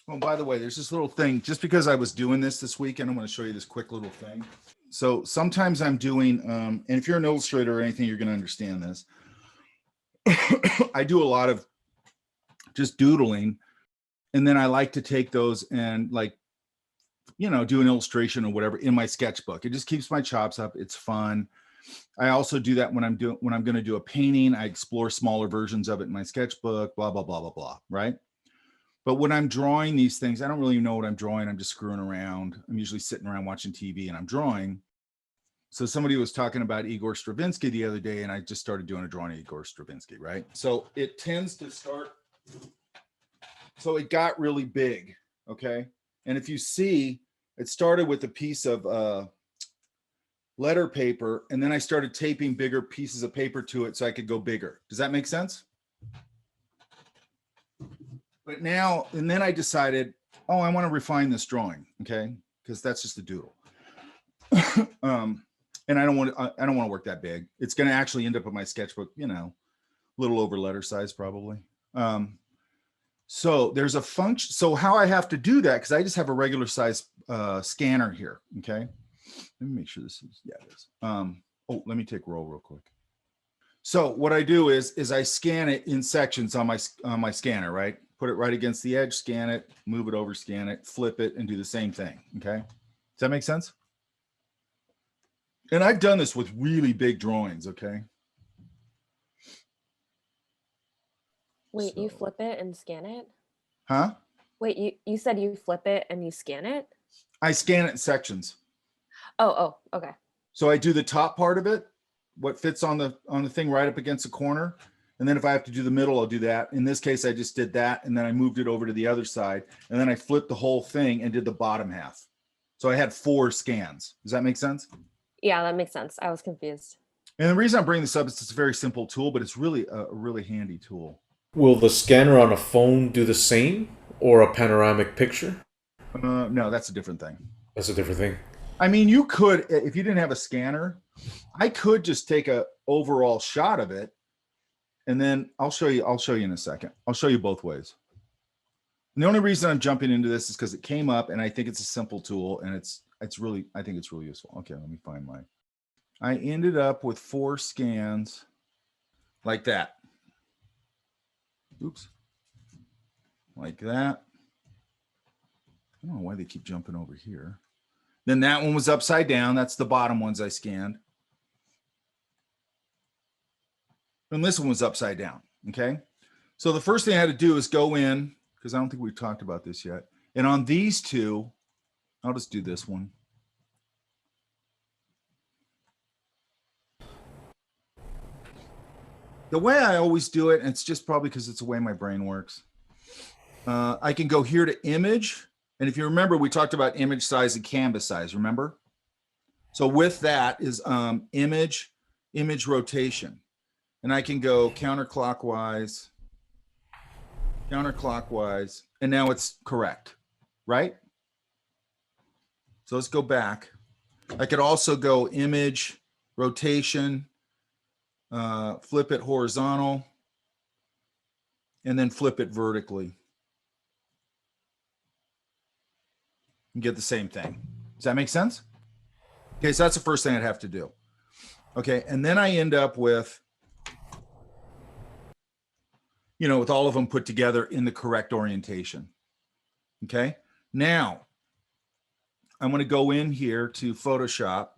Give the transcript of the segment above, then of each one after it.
Oh, by the way, there's this little thing, just because I was doing this weekend, I'm going to show you this quick little thing. So sometimes I'm doing, and if you're an illustrator or anything, you're going to understand this. I do a lot of just doodling, and then I like to take those and like, do an illustration or whatever in my sketchbook. It just keeps my chops up. It's fun. I also do that when I'm going to do a painting. I explore smaller versions of it in my sketchbook, blah, blah, blah, blah, blah, right? But when I'm drawing these things, I don't really know what I'm drawing. I'm just screwing around. I'm usually sitting around watching TV and I'm drawing. So somebody was talking about Igor Stravinsky the other day, and I just started doing a drawing of Igor Stravinsky, right? So it tends to start, so it got really big, okay? And if you see, it started with a piece of letter paper, and then I started taping bigger pieces of paper to it so I could go bigger. Does that make sense? But now, and then I decided, oh, I want to refine this drawing, okay? Because that's just a doodle. And I don't want to work that big. It's going to actually end up in my sketchbook, a little over letter size probably. So there's a function. So how I have to do that, because I just have a regular size scanner here, okay? Let me make sure this is, yeah, it is. Oh, let me take roll real quick. So what I do is I scan it in sections on my scanner, right? Put it right against the edge, scan it, move it over, scan it, flip it, and do the same thing, okay? Does that make sense? And I've done this with really big drawings, okay? Wait, you flip it and scan it? Huh? Wait, you said you flip it and you scan it? I scan it in sections. Oh, okay. So I do the top part of it, what fits on the thing right up against the corner. And then if I have to do the middle, I'll do that. In this case, I just did that. And then I moved it over to the other side. And then I flipped the whole thing and did the bottom half. So I had 4 scans. Does that make sense? Yeah, that makes sense. I was confused. And the reason I'm bringing this up is it's a very simple tool, but it's really a really handy tool. Will the scanner on a phone do the same, or a panoramic picture? No, that's a different thing. That's a different thing. I mean, you could, if you didn't have a scanner, I could just take a overall shot of it, and then I'll show you in a second. I'll show you both ways. And the only reason I'm jumping into this is because it came up, and I think it's a simple tool, and I think it's really useful. Okay, let me find mine. I ended up with 4 scans like that. Oops. Like that. I don't know why they keep jumping over here. Then that one was upside down. That's the bottom ones I scanned. And this one was upside down, okay? So the first thing I had to do is go in, because I don't think we've talked about this yet. And on these two, I'll just do this one. The way I always do it, and it's just probably because it's the way my brain works, I can go here to image. And if you remember, we talked about image size and canvas size, remember? So with that is image rotation. And I can go counterclockwise, and now it's correct, right? So let's go back. I could also go image, rotation, flip it horizontal, and then flip it vertically. And get the same thing. Does that make sense? Okay, so that's the first thing I'd have to do. Okay, and then I end up with, with all of them put together in the correct orientation. Okay, now I'm going to go in here to Photoshop.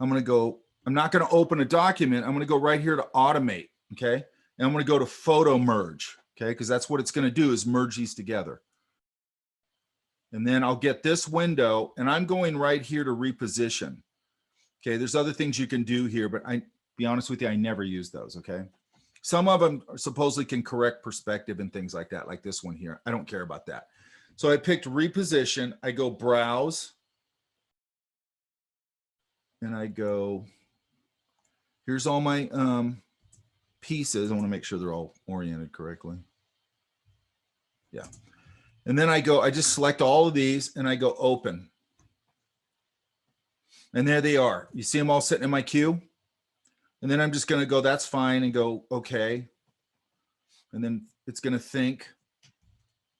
I'm not going to open a document. I'm going to go right here to automate. Okay, and I'm going to go to photo merge. Okay, because that's what it's going to do is merge these together. And then I'll get this window, and I'm going right here to reposition. Okay, there's other things you can do here, but be honest with you, I never use those, okay? Some of them supposedly can correct perspective and things like that, like this one here. I don't care about that. So I picked reposition. I go browse. And I go, here's all my pieces. I want to make sure they're all oriented correctly. Yeah. And then I just select all of these and I go open. And there they are. You see them all sitting in my queue? And then I'm just going to go, that's fine, and go, okay. And then it's going to think.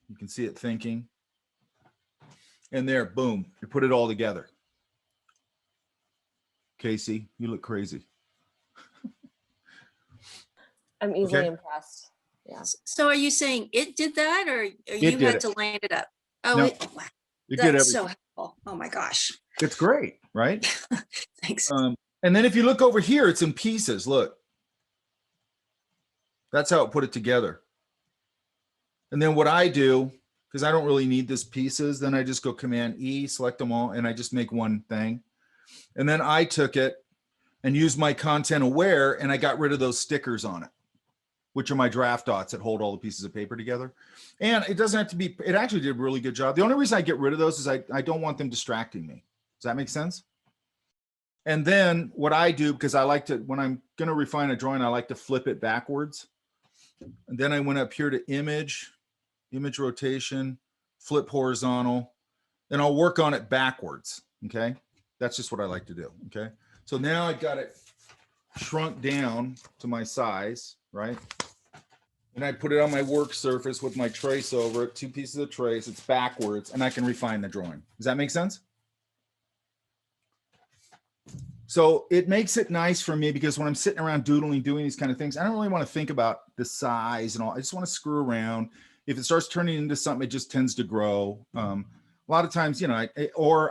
You can see it thinking. And there, boom, you put it all together. Casey, you look crazy. I'm easily Okay. impressed. Yeah. So are you saying it did that, or you did had it. to line it up? Oh, No, wow. It did That's everything. so helpful. Oh my gosh. It's great, right? Thanks. And then if you look over here, it's in pieces. Look, that's how it put it together. And then what I do, because I don't really need this pieces, then I just go Command E, select them all, and I just make one thing. And then I took it and used my content aware, and I got rid of those stickers on it, which are my draft dots that hold all the pieces of paper together. And it doesn't have to be, it actually did a really good job. The only reason I get rid of those is I don't want them distracting me. Does that make sense? And then what I do, because I like to, when I'm going to refine a drawing, I like to flip it backwards. And then I went up here to image rotation, flip horizontal, and I'll work on it backwards. Okay. That's just what I like to do. Okay. So now I got it shrunk down to my size, right? And I put it on my work surface with my trace over it, 2 pieces of trace, it's backwards, and I can refine the drawing. Does that make sense? So it makes it nice for me because when I'm sitting around doodling, doing these kind of things, I don't really want to think about the size and all. I just want to screw around. If it starts turning into something, it just tends to grow. A lot of times, you know,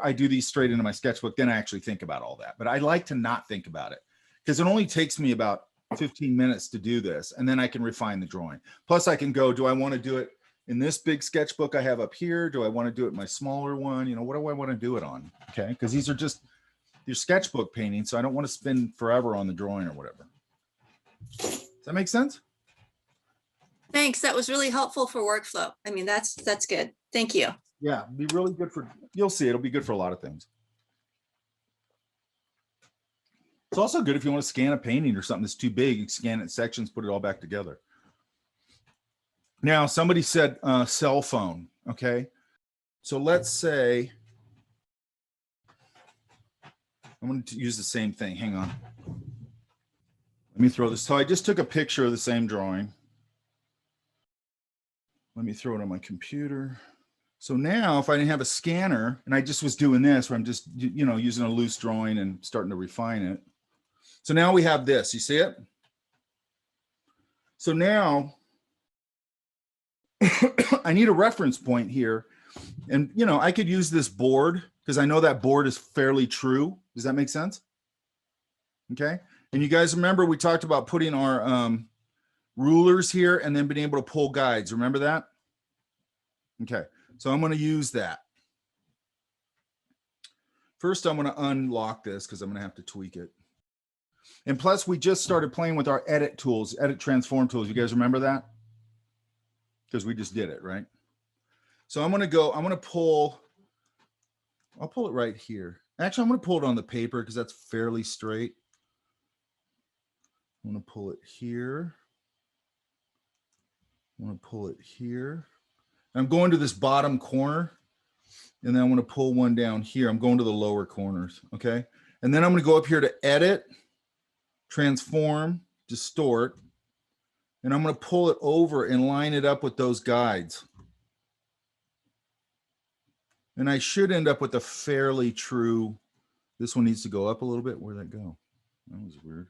I do these straight into my sketchbook, then I actually think about all that. But I like to not think about it because it only takes me about 15 minutes to do this, and then I can refine the drawing. Plus I can go, do I want to do it in this big sketchbook I have up here? Do I want to do it in my smaller one? You know, what do I want to do it on? Okay, because these are just your sketchbook painting, so I don't want to spend forever on the drawing or whatever. Does that make sense? Thanks. That was really helpful for workflow. I mean, that's good. Thank you. Yeah, be really good for, you'll see, it'll be good for a lot of things. It's also good if you want to scan a painting or something that's too big, you scan it in sections, put it all back together. Now, somebody said cell phone, okay? So let's say, I'm going to use the same thing, hang on. Let me throw this, so I just took a picture of the same drawing. Let me throw it on my computer. So now if I didn't have a scanner and I just was doing this where I'm just, you know, using a loose drawing and starting to refine it. So now we have this, you see it? So now I need a reference point here. And, you know, I could use this board because I know that board is fairly true. Does that make sense? Okay. And you guys remember we talked about putting our rulers here and then being able to pull guides. Remember that? Okay. So I'm going to use that. First, I'm going to unlock this because I'm going to have to tweak it. And plus, we just started playing with our edit tools, edit transform tools. You guys remember that? Because we just did it, right? So I'm going to go, I'm going to pull, I'll pull it right here. Actually, I'm going to pull it on the paper because that's fairly straight. I'm going to pull it here. I'm going to pull it here. I'm going to this bottom corner, and then I'm going to pull one down here. I'm going to the lower corners, okay? And then I'm going to go up here to edit, transform, distort, and I'm going to pull it over and line it up with those guides. And I should end up with a fairly true, this one needs to go up a little bit. Where'd that go? That was weird.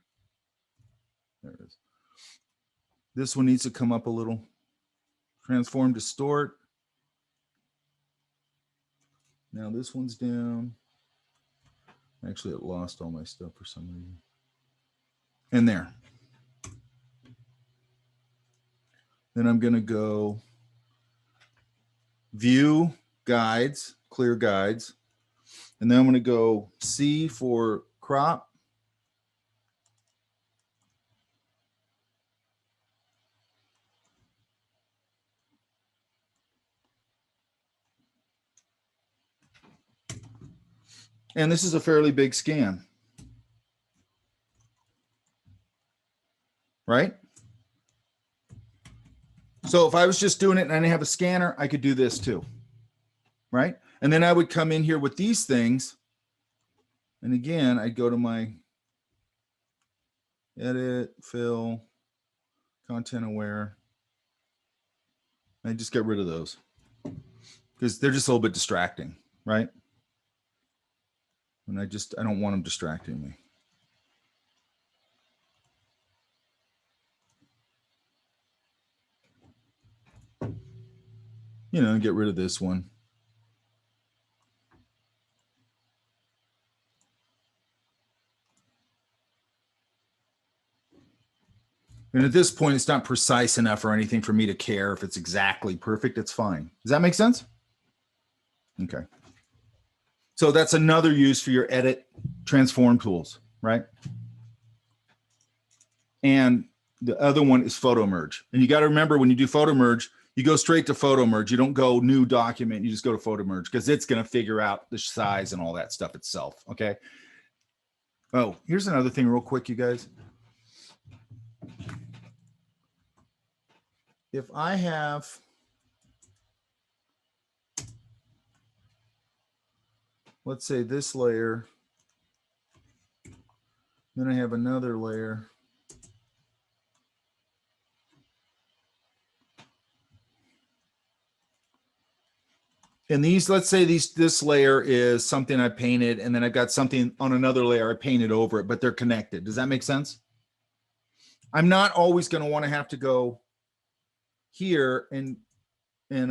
There it is. This one needs to come up a little. Transform, distort. Now this one's down. Actually, it lost all my stuff for some reason. And there. Then I'm going to go view guides, clear guides. And then I'm going to go C for crop. And this is a fairly big scan. Right? So if I was just doing it and I didn't have a scanner, I could do this too. Right? And then I would come in here with these things. And again, I'd go to my edit, fill, content aware. I just get rid of those because they're just a little bit distracting. right? And I don't want them distracting me. You know, get rid of this one. And at this point, it's not precise enough or anything for me to care if it's exactly perfect. It's fine. Does that make sense? Okay. So that's another use for your edit transform tools, right? And the other one is photo merge. And you got to remember when you do photo merge, you go straight to photo merge. You don't go new document. You just go to photo merge because it's going to figure out the size and all that stuff itself. Okay. Oh, here's another thing real quick, you guys. If I have, let's say this layer, then I have another layer. And these, let's say this layer is something I painted, and then I've got something on another layer I painted over it, but they're connected. Does that make sense? I'm not always going to want to have to go here and I'm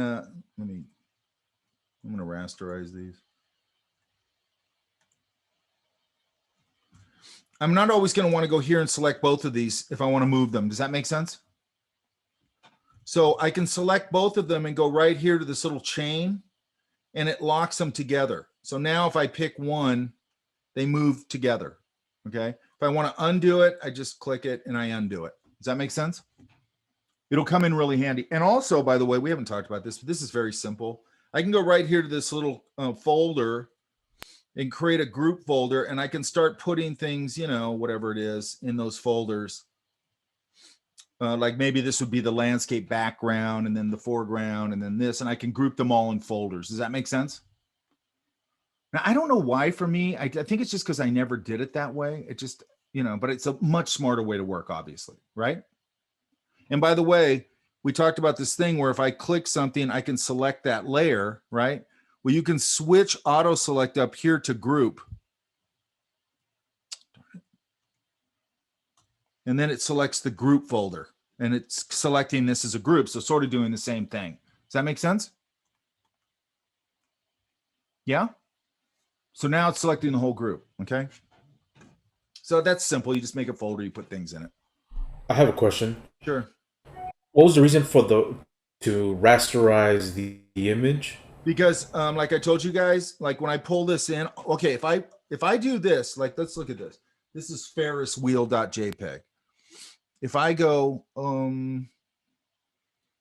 going to rasterize these. I'm not always going to want to go here and select both of these if I want to move them. Does that make sense? So I can select both of them and go right here to this little chain, and it locks them together. So now if I pick one, they move together. Okay. If I want to undo it, I just click it and I undo it. Does that make sense? It'll come in really handy. And also, by the way, we haven't talked about this, but this is very simple. I can go right here to this little folder and create a group folder, and I can start putting things, you know, whatever it is in those folders. Like maybe this would be the landscape background and then the foreground and then this, and I can group them all in folders. Does that make sense? Now, I don't know why for me, I think it's just because I never did it that way. It just, you know, but it's a much smarter way to work, obviously, right? And by the way, we talked about this thing where if I click something, I can select that layer, right? Well, you can switch auto select up here to group. And then it selects the group folder, and it's selecting this as a group. So sort of doing the same thing. Does that make sense? Yeah. So now it's selecting the whole group. Okay. So that's simple. You just make a folder, you put things in it. I have a question. Sure. What was the reason for to rasterize the image? Because like I told you guys, like when I pull this in, okay, if I do this, like let's look at this. This is Ferris wheel.jpg. If I go,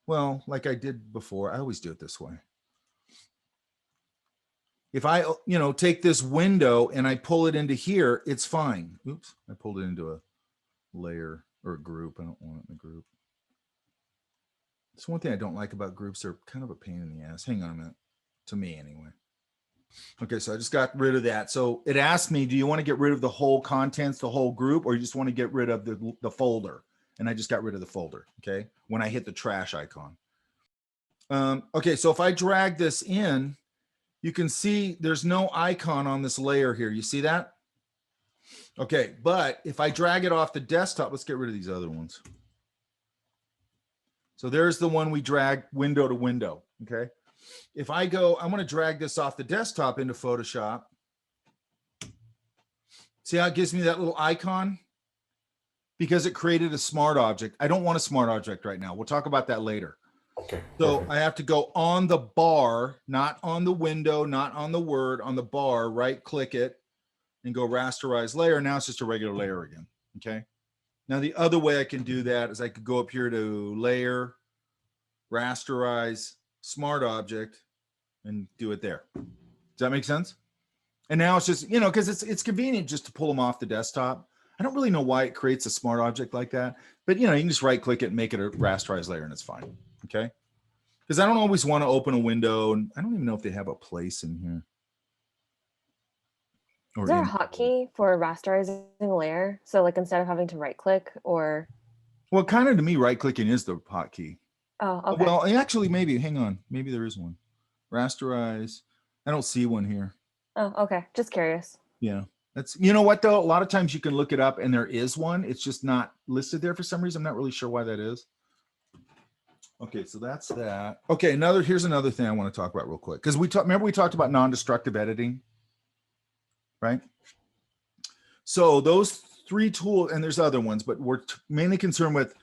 well, like I did before, I always do it this way. If I, you know, take this window and I pull it into here, it's fine. Oops, I pulled it into a layer or a group. I don't want it in a group. It's one thing I don't like about groups. They're kind of a pain in the ass. Hang on a minute. To me anyway. Okay, so I just got rid of that. So it asked me, do you want to get rid of the whole contents, the whole group, or you just want to get rid of the folder? And I just got rid of the folder, okay? When I hit the trash icon. Okay, so if I drag this in, you can see there's no icon on this layer here. You see that? Okay, but if I drag it off the desktop, let's get rid of these other ones. So there's the one we drag window to window, okay? If I go, I'm going to drag this off the desktop into Photoshop. See how it gives me that little icon? Because it created a smart object. I don't want a smart object right now. We'll talk about that later. Okay. So perfect. I have to go on the bar, not on the window, not on the word, on the bar, right click it and go rasterize layer. Now it's just a regular layer again, okay? Now the other way I can do that is I could go up here to layer, rasterize, smart object, and do it there. Does that make sense? And now it's just, you know, because it's convenient just to pull them off the desktop. I don't really know why it creates a smart object like that, but you know, you can just right click it and make it a rasterized layer and it's fine. Okay. Because I don't always want to open a window, and I don't even know if they have a place in here. Or Is there a in- hotkey for rasterizing a layer? So like instead of having to right click or, Well, kind of to me, right clicking is the hotkey. oh, okay. Well, actually, maybe, hang on. Maybe there is one. Rasterize. I don't see one here. Oh, okay. Just curious. Yeah. That's, you know what though? A lot of times you can look it up and there is one. It's just not listed there for some reason. I'm not really sure why that is. Okay, so that's that. Okay, here's another thing I want to talk about real quick. Because remember we talked about non-destructive editing, right? So those 3 tools, and there's other ones, but we're mainly concerned with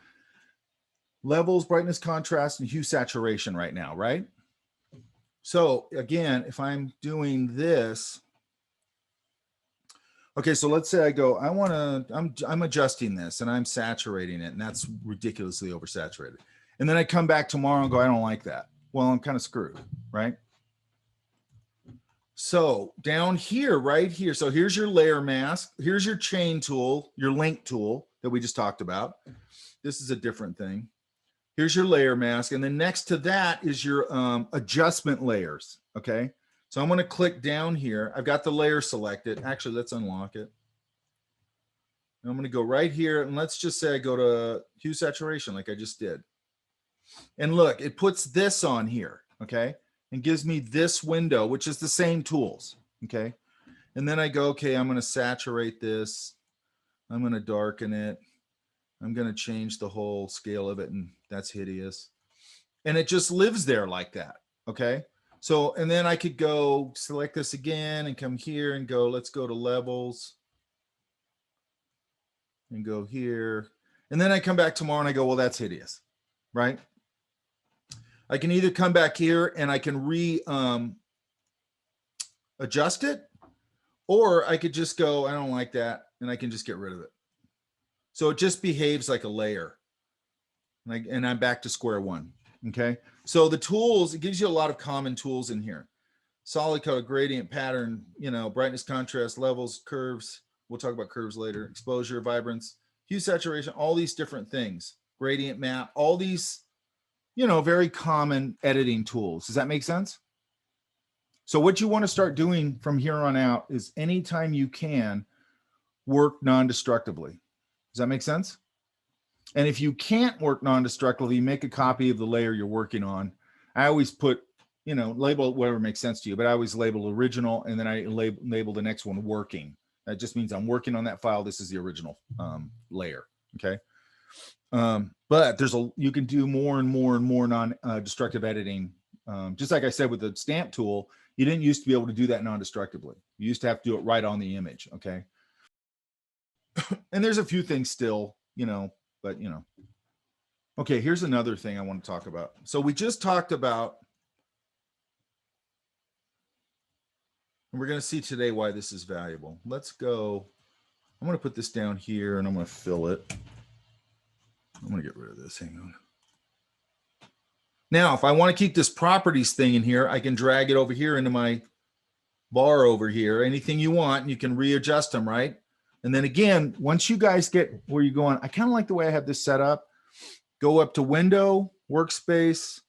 levels, brightness, contrast, and hue saturation right now, right? So again, if I'm doing this, okay, so let's say I go, I'm adjusting this and I'm saturating it, and that's ridiculously oversaturated. And then I come back tomorrow and go, I don't like that. Well, I'm kind of screwed, right? So down here, right here, so here's your layer mask. Here's your chain tool, your link tool that we just talked about. This is a different thing. Here's your layer mask. And then next to that is your adjustment layers, okay? So I'm going to click down here. I've got the layer selected. Actually, let's unlock it. And I'm going to go right here, and let's just say I go to hue saturation like I just did. And look, it puts this on here, okay? And gives me this window, which is the same tools, okay? And then I go, okay, I'm going to saturate this. I'm going to darken it. I'm going to change the whole scale of it, and that's hideous. And it just lives there like that, okay? So, and then I could go select this again and come here and go, let's go to levels and go here. And then I come back tomorrow and I go, well, that's hideous, right? I can either come back here and I can adjust it, or I could just go, I don't like that, and I can just get rid of it. So it just behaves like a layer. And I'm back to square one, okay? So the tools, it gives you a lot of common tools in here. Solid color, gradient, pattern, you know, brightness, contrast, levels, curves. We'll talk about curves later. Exposure, vibrance, hue saturation, all these different things. Gradient map, all these, you know, very common editing tools. Does that make sense? So what you want to start doing from here on out is anytime you can work non-destructively. Does that make sense? And if you can't work non-destructively, make a copy of the layer you're working on. I always put, you know, label whatever makes sense to you, but I always label original, and then I label the next one working. That just means I'm working on that file. This is the original layer, okay? But you can do more and more and more non-destructive editing. Just like I said with the stamp tool, you didn't used to be able to do that non-destructively. You used to have to do it right on the image, okay? And there's a few things still, you know, but you know. Okay, here's another thing I want to talk about. So we just talked about, and we're going to see today why this is valuable. Let's go. I'm going to put this down here and I'm going to fill it. I'm going to get rid of this. Hang on. Now, if I want to keep this properties thing in here, I can drag it over here into my bar over here. Anything you want, and you can readjust them, right? And then again, once you guys get where you're going, I kind of like the way I have this set up. Go up to Window, Workspace,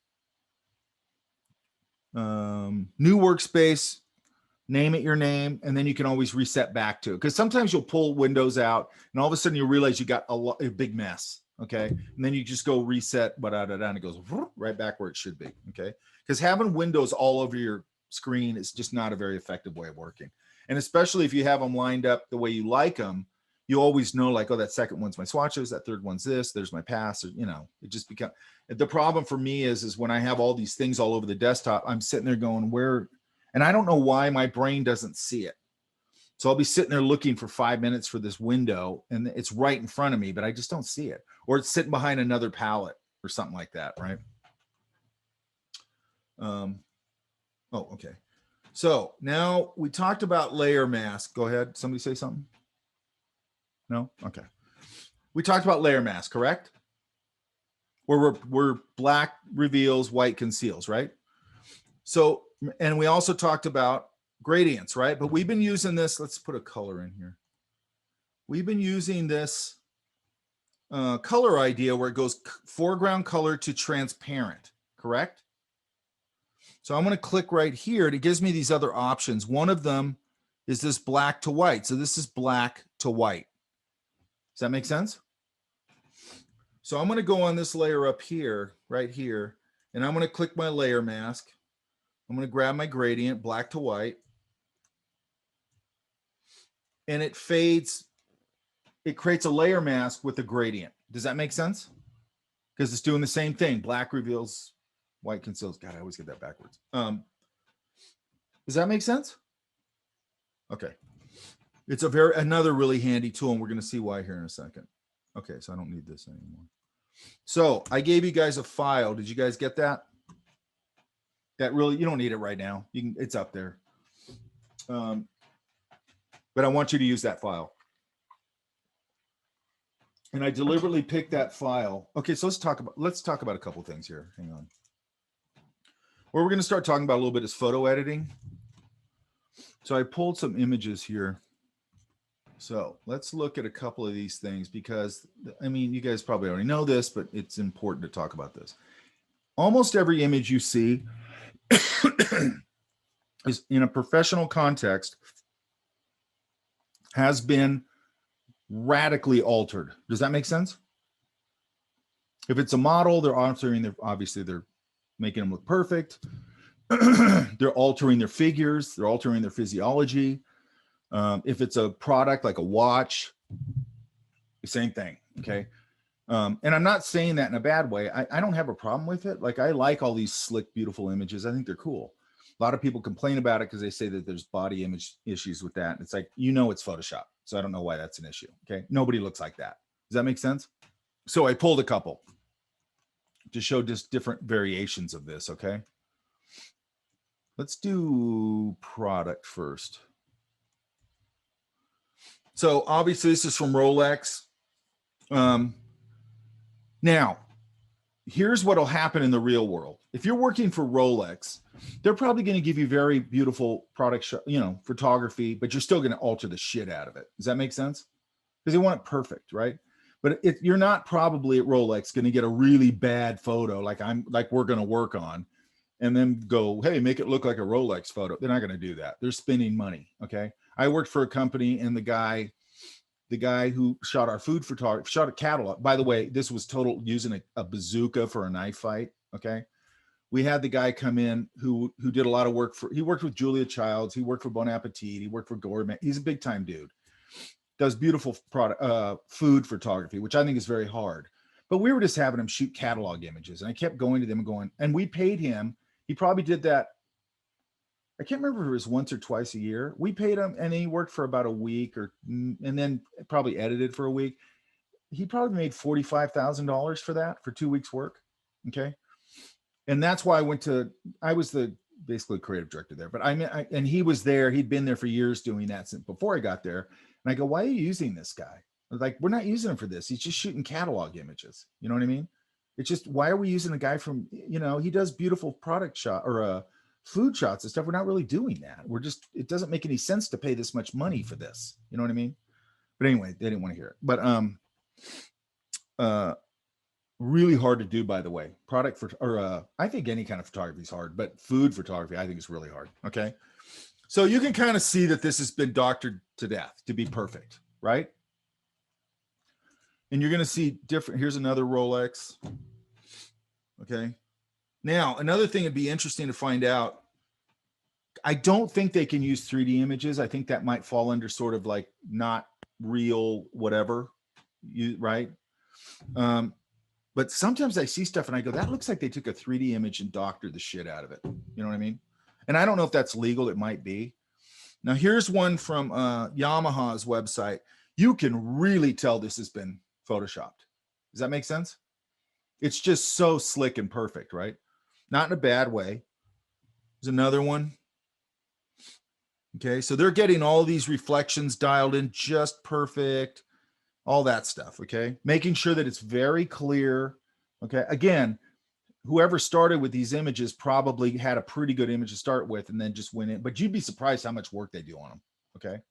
New Workspace, name it your name, and then you can always reset back to it. Because sometimes you'll pull Windows out, and all of a sudden you realize you got a big mess, okay? And then you just go reset, and it goes right back where it should be, okay? Because having Windows all over your screen is just not a very effective way of working. And especially if you have them lined up the way you like them, you always know, like, oh, that second one's my swatches, that third one's this, there's my pass, or, you know, it just becomes, the problem for me is when I have all these things all over the desktop, I'm sitting there going, where, and I don't know why my brain doesn't see it. So I'll be sitting there looking for 5 minutes for this window, and it's right in front of me, but I just don't see it. Or it's sitting behind another palette or something like that, right? Oh, okay. So now we talked about layer mask. Go ahead. Somebody say something. No? Okay. We talked about layer mask, correct? Where we're black reveals, white conceals, right? So, and we also talked about gradients, right? But we've been using this. Let's put a color in here. We've been using this color idea where it goes foreground color to transparent, correct? So I'm going to click right here. And it gives me these other options. One of them is this black to white. So this is black to white. Does that make sense? So I'm going to go on this layer up here, right here, and I'm going to click my layer mask. I'm going to grab my gradient, black to white. And it fades. It creates a layer mask with a gradient. Does that make sense? Because it's doing the same thing. Black reveals, white conceals. God, I always get that backwards. Does that make sense? Okay. It's another really handy tool, and we're going to see why here in a second. Okay, so I don't need this anymore. So I gave you guys a file. Did you guys get that? That really, you don't need it right now. It's up there. But I want you to use that file. And I deliberately picked that file. Okay, so let's talk about a couple things here. Hang on. What we're going to start talking about a little bit is photo editing. So I pulled some images here. So let's look at a couple of these things because, I mean, you guys probably already know this, but it's important to talk about this. Almost every image you see is in a professional context has been radically altered. Does that make sense? If it's a model, obviously they're making them look perfect. They're altering their figures. They're altering their physiology. If it's a product like a watch, the same thing. Okay. And I'm not saying that in a bad way. I don't have a problem with it. Like, I like all these slick, beautiful images. I think they're cool. A lot of people complain about it because they say that there's body image issues with that. It's like, it's Photoshop. So I don't know why that's an issue. Okay. Nobody looks like that. Does that make sense? So I pulled a couple to show just different variations of this. Okay. Let's do product first. So obviously this is from Rolex. Now, here's what will happen in the real world. If you're working for Rolex, they're probably going to give you very beautiful product, photography, but you're still going to alter the shit out of it. Does that make sense? Because they want it perfect, right? But you're not probably at Rolex going to get a really bad photo like we're going to work on and then go, hey, make it look like a Rolex photo. They're not going to do that. They're spending money. Okay. I worked for a company, and the guy who shot our food photography, shot a catalog. By the way, this was total using a bazooka for a knife fight. Okay. We had the guy come in who did a lot of work he worked with Julia Childs. He worked for Bon Appetit. He worked for Gourmet. He's a big time dude. Does beautiful food photography, which I think is very hard. But we were just having him shoot catalog images. And I kept going to them and going, and we paid him. He probably did that. I can't remember if it was once or twice a year. We paid him, and he worked for about a week, and then probably edited for a week. He probably made $45,000 for that, for 2 weeks work. Okay. And that's why I was the basically creative director there, but and he was there. He'd been there for years doing that since before I got there. And I go, why are you using this guy? I was like, we're not using him for this. He's just shooting catalog images. You know what I mean? It's just, why are we using a guy from, he does beautiful product shot or food shots and stuff. We're not really doing that. It doesn't make any sense to pay this much money for this. You know what I mean? But anyway, they didn't want to hear it. But really hard to do, by the way. I think any kind of photography is hard, but food photography, I think is really hard. Okay. So you can kind of see that this has been doctored to death to be perfect, right? And you're going to see different. Here's another Rolex. Okay. Now, another thing would be interesting to find out. I don't think they can use 3D images. I think that might fall under sort of like not real, whatever, right? But sometimes I see stuff and I go, that looks like they took a 3D image and doctored the shit out of it. You know what I mean? And I don't know if that's legal. It might be. Now, here's one from Yamaha's website. You can really tell this has been photoshopped. Does that make sense? It's just so slick and perfect, right? Not in a bad way. There's another one. Okay, so they're getting all these reflections dialed in just perfect, all that stuff, okay? Making sure that it's very clear, okay? Again, whoever started with these images probably had a pretty good image to start with and then just went in, but you'd be surprised how much work they do on them, okay?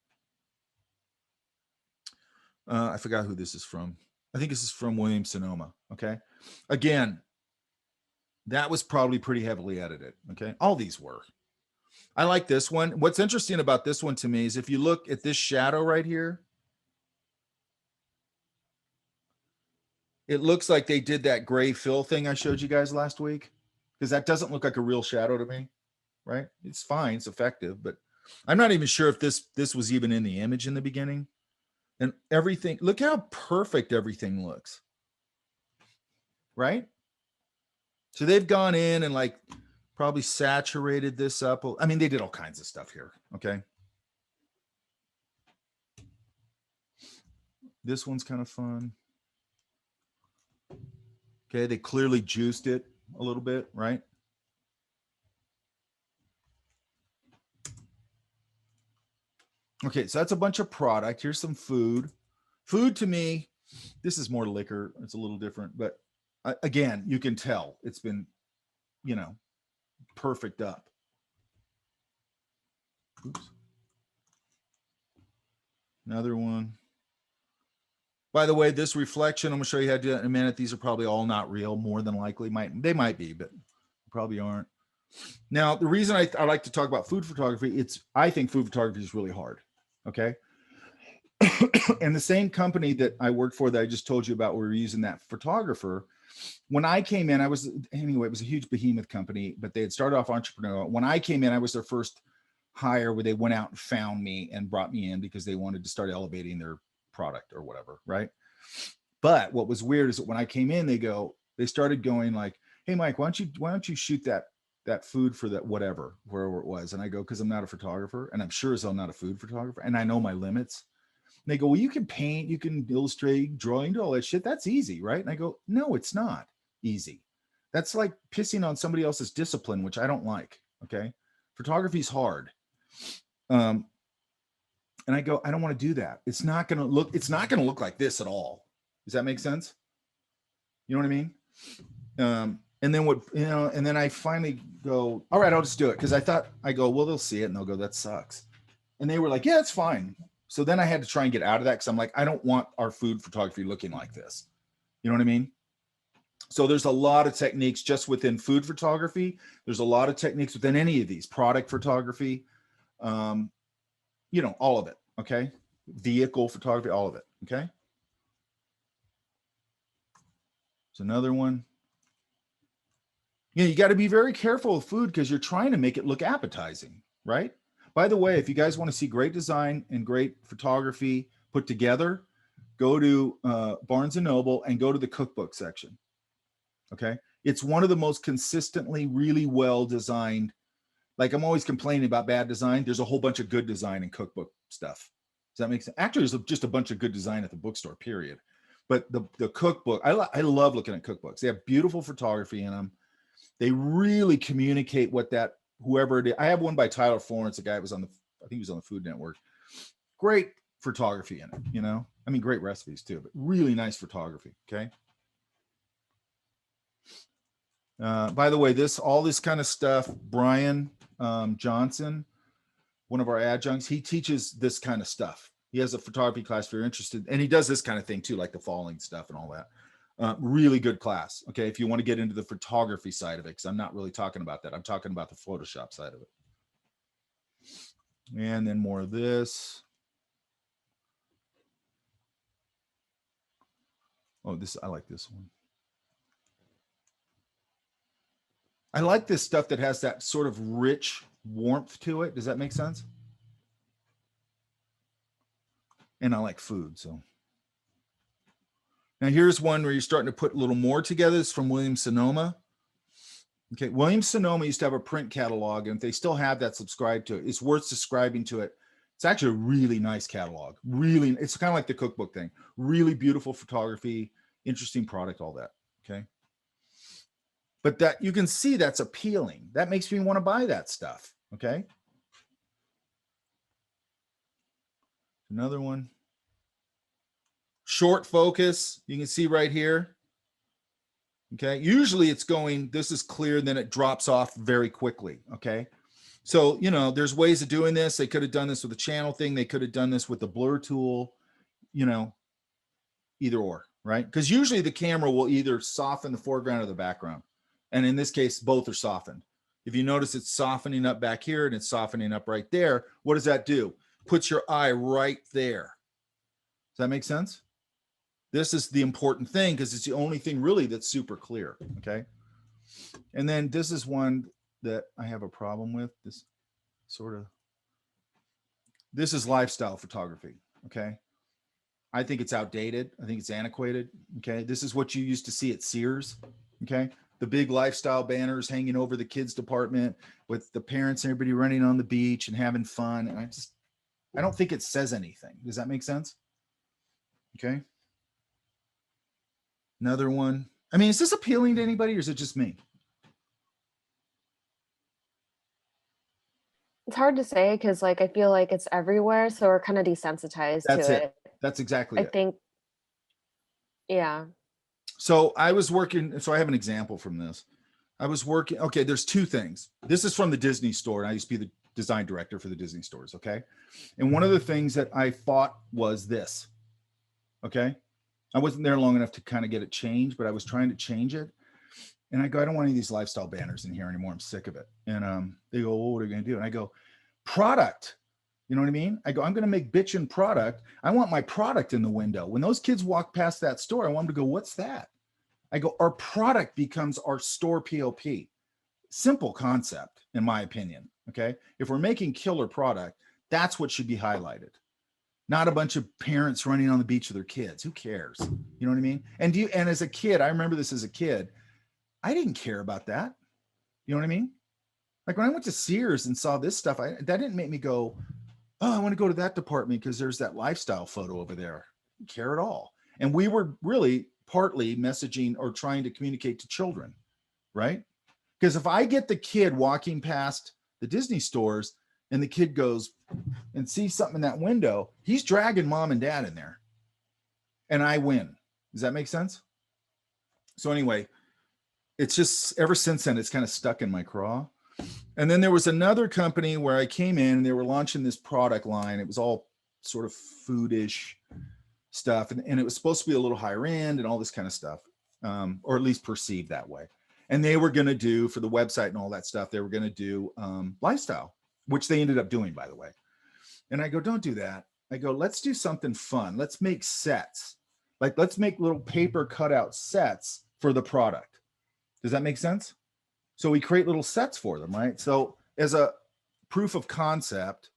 I forgot who this is from. I think this is from Williams Sonoma, okay? Again, that was probably pretty heavily edited, okay? All these were. I like this one. What's interesting about this one to me is if you look at this shadow right here, it looks like they did that gray fill thing I showed you guys last week, because that doesn't look like a real shadow to me. right? It's fine, it's effective, but I'm not even sure if this was even in the image in the beginning. And everything, look how perfect everything looks, right? So they've gone in and like probably saturated this up. I mean, they did all kinds of stuff here, okay? This one's kind of fun. Okay, they clearly juiced it a little bit, right? Okay, so that's a bunch of product. Here's some food. Food to me, this is more liquor. It's a little different, but again, you can tell it's been, you know, perfect up. Oops. Another one. By the way, this reflection, I'm gonna show you how to do that in a minute. These are probably all not real, more than likely. They might be, but probably aren't. Now, the reason I like to talk about food photography, I think food photography is really hard. Okay. And the same company that I worked for that I just told you about, we were using that photographer. When I came in, it was a huge behemoth company, but they had started off entrepreneurial. When I came in, I was their first hire where they went out and found me and brought me in because they wanted to start elevating their product or whatever, right? But what was weird is that when I came in, they started going like, "Hey, Mike, why don't you shoot that food for that whatever, wherever it was?" And I go, "Because I'm not a photographer, and I'm sure as hell not a food photographer, and I know my limits." And they go, "Well, you can paint, you can illustrate, drawing, all that shit. That's easy, right?" And I go, "No, it's not easy. That's like pissing on somebody else's discipline, which I don't like. Okay, photography is hard." And I go, "I don't want to do that. It's not going to look like this at all." Does that make sense? You know what I mean? And then I finally go, "All right, I'll just do it." Cause I go, "Well, they'll see it and they'll go, that sucks." And they were like, "Yeah, it's fine." So then I had to try and get out of that. Cause I'm like, I don't want our food photography looking like this. You know what I mean? So there's a lot of techniques just within food photography. There's a lot of techniques within any of these product photography. All of it. Okay. Vehicle photography, all of it. Okay. It's another one. You got to be very careful with food because you're trying to make it look appetizing, right? By the way, if you guys want to see great design and great photography put together, go to Barnes and Noble and go to the cookbook section. Okay. It's one of the most consistently really well designed. Like, I'm always complaining about bad design. There's a whole bunch of good design in cookbook stuff. Does that make sense? Actually, there's just a bunch of good design at the bookstore, period. But the cookbook, I love looking at cookbooks. They have beautiful photography in them. They really communicate what whoever it is. I have one by Tyler Florence, a guy that was I think he was on the Food Network. Great photography in it, I mean, great recipes too, but really nice photography. Okay. By the way, all this kind of stuff, Brian Johnson, one of our adjuncts, he teaches this kind of stuff. He has a photography class if you're interested, and he does this kind of thing too, like the falling stuff and all that. Really good class. Okay. If you want to get into the photography side of it, because I'm not really talking about that. I'm talking about the Photoshop side of it. And then more of this. Oh, I like this one. I like this stuff that has that sort of rich warmth to it. Does that make sense? And I like food, so. Now here's one where you're starting to put a little more together. It's from Williams-Sonoma. Okay, Williams-Sonoma used to have a print catalog, and if they still have that, subscribe to it. It's worth subscribing to it. It's actually a really nice catalog. Really, it's kind of like the cookbook thing. Really beautiful photography, interesting product, all that. Okay. But that you can see that's appealing. That makes me want to buy that stuff. Okay. Another one. Short focus, you can see right here. Okay, usually it's going, this is clear, and then it drops off very quickly. Okay, so there's ways of doing this. They could have done this with a channel thing. They could have done this with the blur tool, either or, right? Because usually the camera will either soften the foreground or the background. And in this case, both are softened. If you notice, it's softening up back here and it's softening up right there. What does that do? Puts your eye right there. Does that make sense? This is the important thing because it's the only thing really that's super clear. Okay. And then this is one, that I have a problem with. This is lifestyle photography. Okay. I think it's outdated. I think it's antiquated. Okay. This is what you used to see at Sears. Okay. The big lifestyle banners hanging over the kids department with the parents and everybody running on the beach and having fun. And I don't think it says anything. Does that make sense? Okay. Another one. I mean, is this appealing to anybody or is it just me? It's hard to say because like I feel like it's everywhere, so we're kind of desensitized That's to it. it. That's exactly I it. think, yeah. So I was working. So I have an example from this. I was working. Okay. There's two things. This is from the Disney store. And I used to be the design director for the Disney stores. Okay. And one of the things that I thought was this. Okay. I wasn't there long enough to kind of get it changed, but I was trying to change it. And I go, I don't want any of these lifestyle banners in here anymore. I'm sick of it. And they go, well, what are you going to do? And I go, product. You know what I mean? I go, I'm going to make bitchin' product. I want my product in the window. When those kids walk past that store, I want them to go, what's that? I go, our product becomes our store POP. Simple concept, in my opinion. Okay. If we're making killer product, that's what should be highlighted. Not a bunch of parents running on the beach with their kids. Who cares? You know what I mean? And as a kid, I remember this as a kid, I didn't care about that. You know what I mean? Like when I went to Sears and saw this stuff, that didn't make me go, oh, I want to go to that department because there's that lifestyle photo over there. I didn't care at all. And we were really partly messaging or trying to communicate to children, right? Because if I get the kid walking past the Disney stores and the kid goes and sees something in that window, he's dragging mom and dad in there and I win. Does that make sense? So anyway, it's just ever since then, it's kind of stuck in my craw. And then there was another company where I came in and they were launching this product line. It was all sort of foodish stuff. And it was supposed to be a little higher end and all this kind of stuff, or at least perceived that way. And they were going to do for the website and all that stuff, they were going to do lifestyle, which they ended up doing, by the way. And I go, don't do that. I go, let's do something fun. Let's make sets. Like, let's make little paper cutout sets for the product. Does that make sense? So we create little sets for them, right? So as a proof of concept,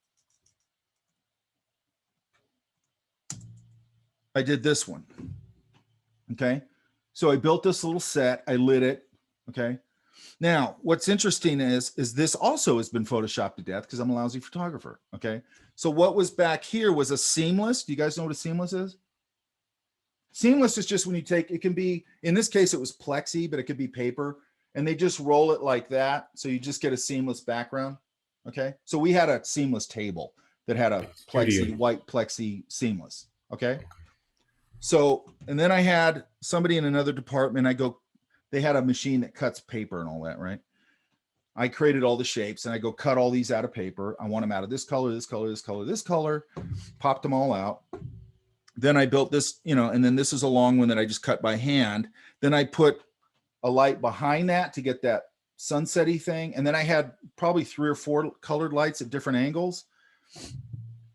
I did this one. Okay. So I built this little set. I lit it. Okay. Now, what's interesting is this also has been photoshopped to death because I'm a lousy photographer. Okay. So what was back here was a seamless. Do you guys know what a seamless is? Seamless is just when you take, it can be, in this case, it was plexi, but it could be paper, and they just roll it like that. So you just get a seamless background. Okay. So we had a seamless table that had a plexi, white plexi seamless. Okay. So, and then I had somebody in another department. They had a machine that cuts paper and all that, right? I created all the shapes and I go cut all these out of paper. I want them out of this color, this color, this color, this color, popped them all out. Then I built this, and then this is a long one that I just cut by hand. Then I put a light behind that to get that sunsetty thing. And then I had probably 3 or 4 colored lights at different angles.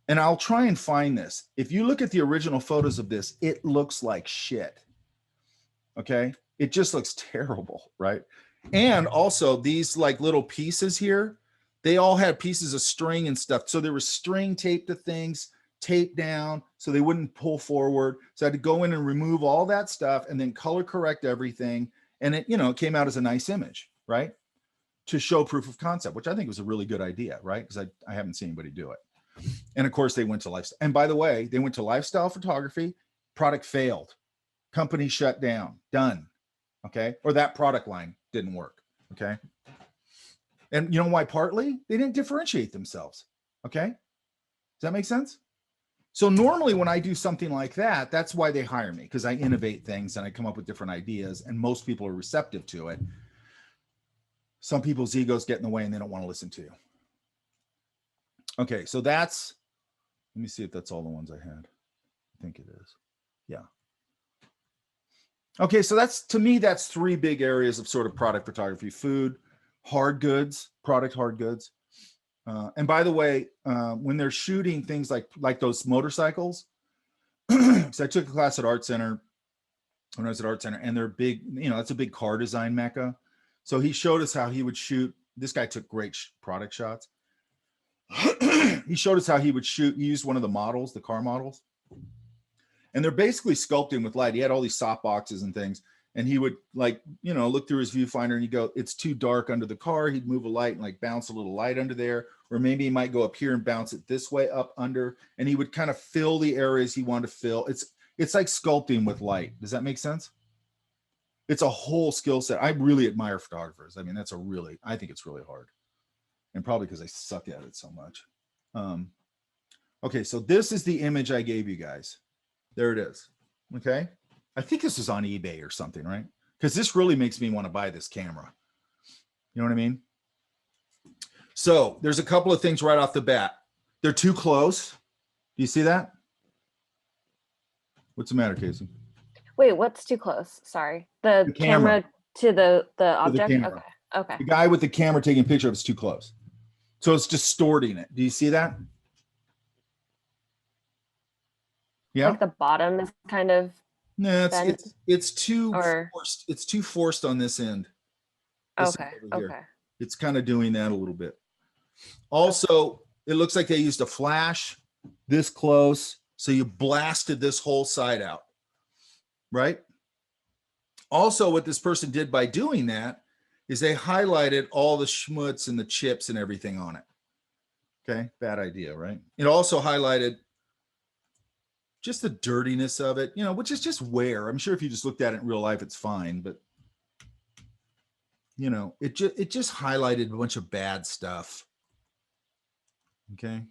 And I'll try and find this. If you look at the original photos of this, it looks like shit. Okay. It just looks terrible, right? And also these like little pieces here, they all had pieces of string and stuff. So there was string taped to things, taped down so they wouldn't pull forward. So I had to go in and remove all that stuff and then color correct everything. And it, it came out as a nice image, right? To show proof of concept, which I think was a really good idea, right? Because I haven't seen anybody do it. And of course they went to lifestyle. And by the way, they went to lifestyle photography, product failed, company shut down, done. Okay. Or that product line didn't work. Okay. And you know why? Partly they didn't differentiate themselves. Okay. Does that make sense? So normally when I do something like that, that's why they hire me, because I innovate things and I come up with different ideas and most people are receptive to it. Some people's egos get in the way and they don't want to listen to you. Okay, so let me see if that's all the ones I had. I think it is. Yeah. Okay, so to me, that's 3 big areas of sort of product photography: food, hard goods, product hard goods. And by the way, when they're shooting things like those motorcycles, so I took a class at Art Center when I was at Art Center, and they're big, that's a big car design mecca. So he showed us how he would shoot this guy took great product shots. He showed us how he would shoot. He used one of the models, the car models, and they're basically sculpting with light. He had all these soft boxes and things, and he would like, you know, look through his viewfinder and he'd go, it's too dark under the car. He'd move a light and like bounce a little light under there, or maybe he might go up here and bounce it this way up under, and he would kind of fill the areas he wanted to fill. It's like sculpting with light. Does that make sense? It's a whole skill set. I really admire photographers. I mean, I think it's really hard, and probably because I suck at it so much. Okay, so this is the image I gave you guys. There it is. Okay. I think this is on eBay or something, right? Because this really makes me want to buy this camera. You know what I mean? So there's a couple of things right off the bat. They're too close. Do you see that? What's the matter, Casey? Wait, what's too close? Sorry. The camera. camera to the object? camera. Okay. Okay. The guy with the camera taking a picture of it's too close. So it's distorting it. Do you see that? Yeah. Like the bottom is kind of No, bent? it's too Or- forced. It's too forced on this end. This okay. end over here. Okay. It's kind of doing that a little bit. Also, it looks like they used a flash this close. So you blasted this whole side out, right? Also, what this person did by doing that is they highlighted all the schmutz and the chips and everything on it. Okay, bad idea, right? It also highlighted just the dirtiness of it, you know, which is just wear. I'm sure if you just looked at it in real life, it's fine, but you know, it just highlighted a bunch of bad stuff. Okay.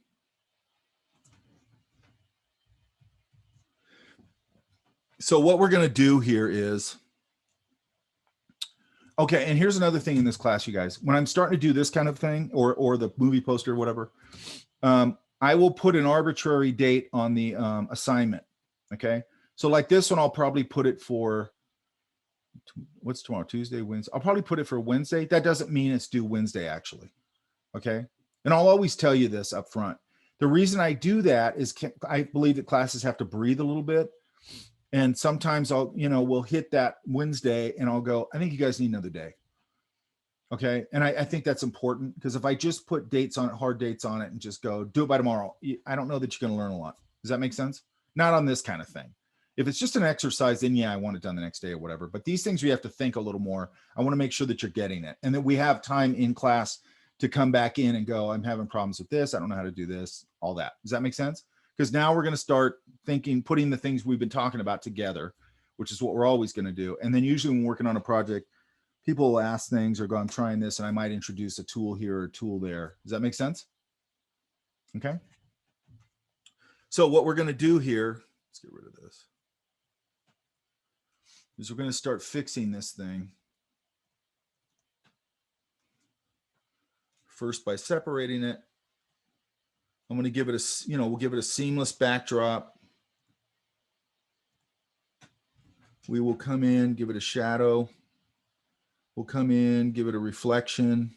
So what we're going to do here is, okay, and here's another thing in this class, you guys. When I'm starting to do this kind of thing, or the movie poster or whatever, I will put an arbitrary date on the assignment. Okay. So like this one, I'll probably put it for, what's tomorrow? Tuesday, Wednesday. I'll probably put it for Wednesday. That doesn't mean it's due Wednesday, actually. Okay. And I'll always tell you this up front. The reason I do that is I believe that classes have to breathe a little bit. And sometimes we'll hit that Wednesday and I'll go, I think you guys need another day. Okay. And I think that's important, because if I just put dates on it, hard dates on it, and just go do it by tomorrow, I don't know that you're going to learn a lot. Does that make sense? Not on this kind of thing. If it's just an exercise, then yeah, I want it done the next day or whatever. But these things, we have to think a little more. I want to make sure that you're getting it, and that we have time in class to come back in and go, I'm having problems with this. I don't know how to do this, all that. Does that make sense? Because now we're going to start thinking, putting the things we've been talking about together, which is what we're always going to do. And then usually when working on a project, people will ask things or go, I'm trying this, and I might introduce a tool here or a tool there. Does that make sense? Okay. So what we're going to do here, let's get rid of this, is we're going to start fixing this thing. First by separating it. I'm going to give it we'll give it a seamless backdrop. We will come in, give it a shadow. We'll come in, give it a reflection.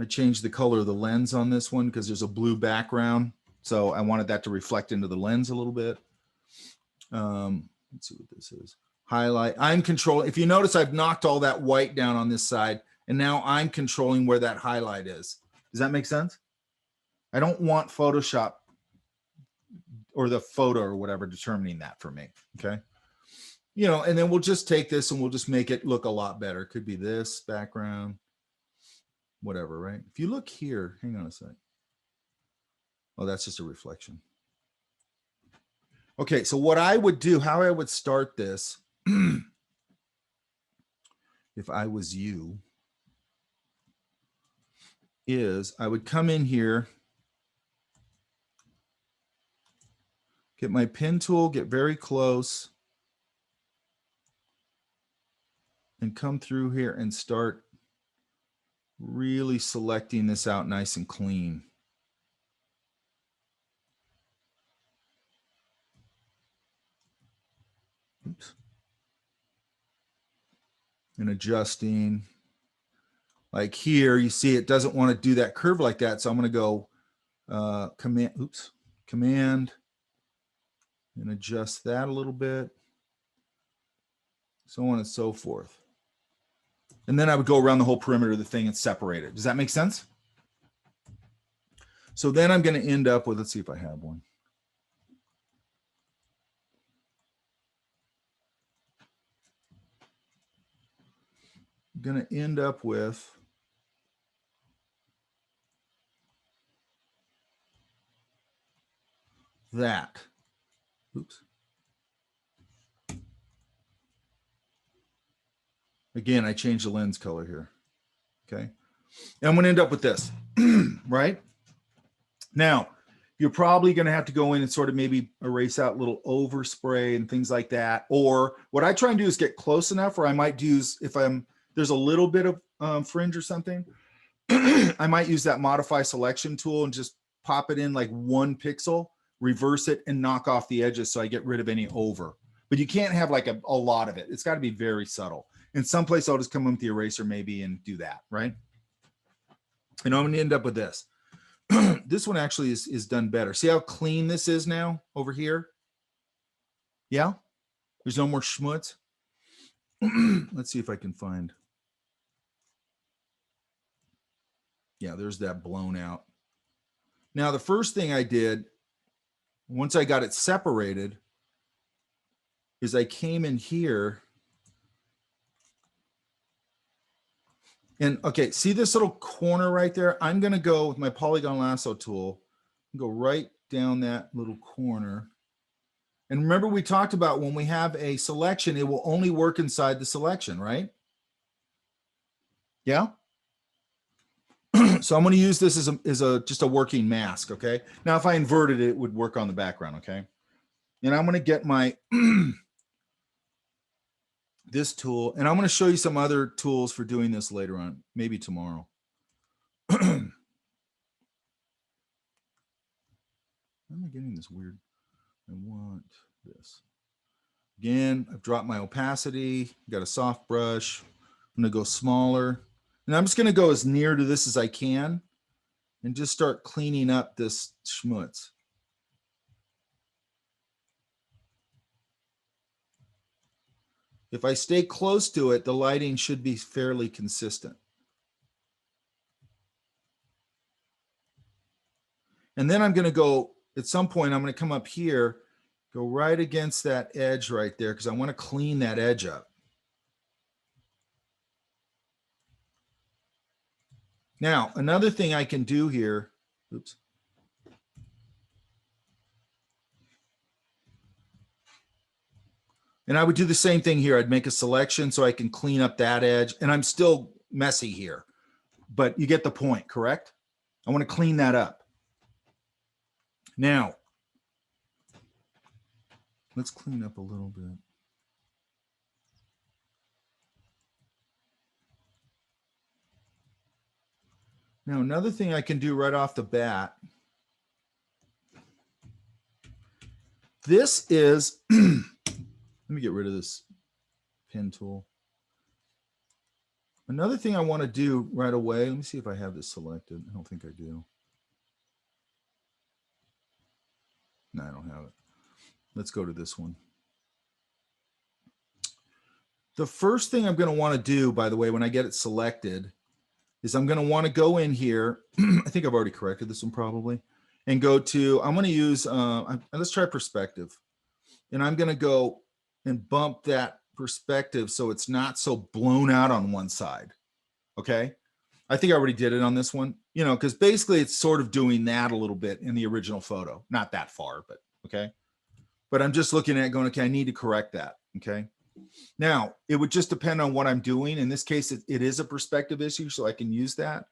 I changed the color of the lens on this one because there's a blue background. So I wanted that to reflect into the lens a little bit. Let's see what this is. Highlight. I'm controlling. If you notice, I've knocked all that white down on this side, and now I'm controlling where that highlight is. Does that make sense? I don't want Photoshop or the photo or whatever determining that for me. Okay. You know, and then we'll just take this and we'll just make it look a lot better. It could be this background, whatever, right? If you look here, hang on a sec. Oh, that's just a reflection. Okay, so what I would do, how I would start this, if I was you, is I would come in here, get my pen tool, get very close, and come through here and start really selecting this out nice and clean. Oops. And adjusting. Like here, you see it doesn't want to do that curve like that. So I'm going to go command, and adjust that a little bit. So on and so forth. And then I would go around the whole perimeter of the thing and separate it. Does that make sense? So then I'm going to end up with, let's see if I have one. I'm going to end up with that. Oops. Again, I changed the lens color here. Okay. And I'm going to end up with this, right? Now, you're probably going to have to go in and sort of maybe erase out little overspray and things like that. Or what I try and do is get close enough, or I might use, if there's a little bit of fringe or something, I might use that modify selection tool and just pop it in like 1 pixel, reverse it, and knock off the edges so I get rid of any over. But you can't have like a lot of it. It's got to be very subtle. In some place, I'll just come in with the eraser maybe and do that, right? And I'm going to end up with this. This one actually is done better. See how clean this is now over here? Yeah? There's no more schmutz. Let's see if I can find. Yeah, there's that blown out. Now, the first thing I did, once I got it separated, is I came in here. And okay, see this little corner right there? I'm going to go with my polygon lasso tool and go right down that little corner. And remember, we talked about when we have a selection, it will only work inside the selection, right? Yeah. So I'm going to use this as just a working mask. Okay. Now, if I inverted it, it would work on the background. Okay. And I'm going to get my this tool, and I'm going to show you some other tools for doing this later on, maybe tomorrow. Why am I getting this weird? I want this. Again, I've dropped my opacity, got a soft brush. I'm going to go smaller, and I'm just going to go as near to this as I can and just start cleaning up this schmutz. If I stay close to it, the lighting should be fairly consistent. And then I'm going to go, at some point, I'm going to come up here, go right against that edge right there, because I want to clean that edge up. Now, another thing I can do here, oops. And I would do the same thing here. I'd make a selection so I can clean up that edge. And I'm still messy here, but you get the point, correct? I want to clean that up. Now, let's clean up a little bit. Now, another thing I can do right off the bat, this is, let me get rid of this pen tool. Another thing I want to do right away, let me see if I have this selected. I don't think I do. No, I don't have it. Let's go to this one. The first thing I'm going to want to do, by the way, when I get it selected, is I'm going to want to go in here. I think I've already corrected this one probably. And go to, I'm going to use, let's try perspective. And I'm going to go and bump that perspective so it's not so blown out on one side. Okay. I think I already did it on this one, you know, because basically it's sort of doing that a little bit in the original photo. Not that far, but okay. But I'm just looking at it going, okay, I need to correct that. Okay. Now, it would just depend on what I'm doing. In this case, it is a perspective issue, so I can use that.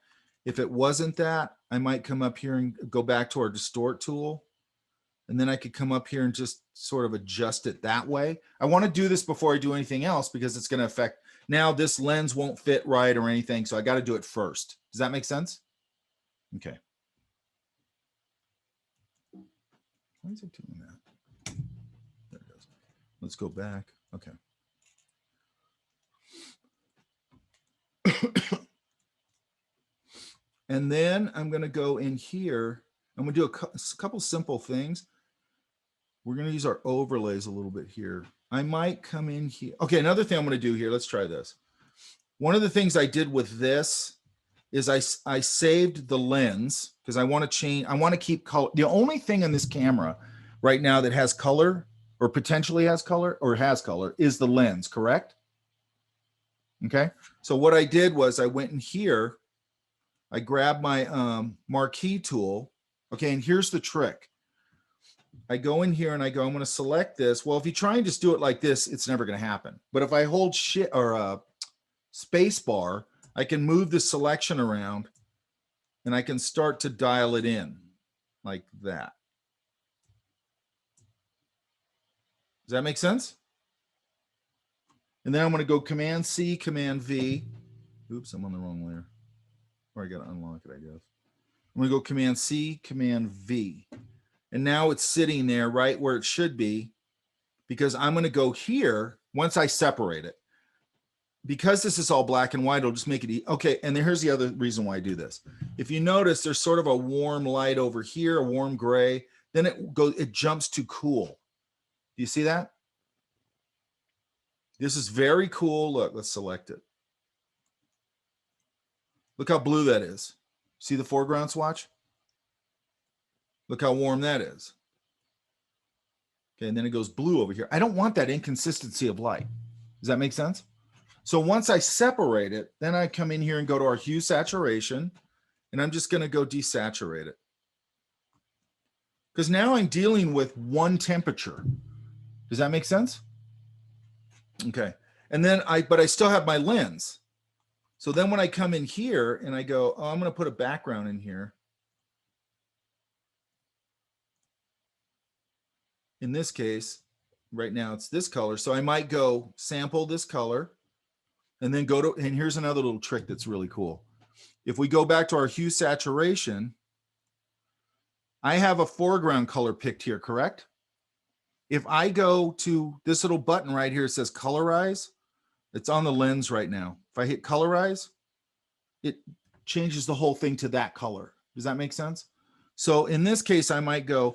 If it wasn't that, I might come up here and go back to our distort tool. And then I could come up here and just sort of adjust it that way. I want to do this before I do anything else because it's going to affect, now this lens won't fit right or anything. So I got to do it first. Does that make sense? Okay. Why is it doing that? There it goes. Let's go back. Okay. And then I'm going to go in here. I'm going to do a couple simple things. We're going to use our overlays a little bit here. I might come in here. Okay, another thing I'm going to do here, let's try this. One of the things I did with this is I saved the lens because I want to change. I want to keep color. The only thing on this camera right now that has color or potentially has color or has color is the lens, correct? Okay. So what I did was I went in here, I grabbed my marquee tool. Okay. And here's the trick. I go in here and I go, I'm going to select this. Well, if you try and just do it like this, it's never going to happen. But if I hold space bar, I can move the selection around and I can start to dial it in like that. Does that make sense? And then I'm going to go Command C, Command V. Oops, I'm on the wrong layer. Or I got to unlock it, I guess. I'm going to go Command C, Command V. And now it's sitting there right where it should be because I'm going to go here once I separate it. Because this is all black and white, it'll just make it easy. Okay, and then here's the other reason why I do this. If you notice, there's sort of a warm light over here, a warm gray. Then it jumps to cool. Do you see that? This is very cool. Look, let's select it. Look how blue that is. See the foreground swatch? Look how warm that is. Okay, and then it goes blue over here. I don't want that inconsistency of light. Does that make sense? So once I separate it, then I come in here and go to our hue saturation, and I'm just going to go desaturate it. Because now I'm dealing with one temperature. Does that make sense? Okay. And then but I still have my lens. So then when I come in here and I go, oh, I'm going to put a background in here. In this case, right now it's this color. So I might go sample this color. And then go to, and here's another little trick that's really cool. If we go back to our hue saturation, I have a foreground color picked here, correct? If I go to this little button right here, it says colorize. It's on the lens right now. If I hit colorize, it changes the whole thing to that color. Does that make sense? So in this case, I might go,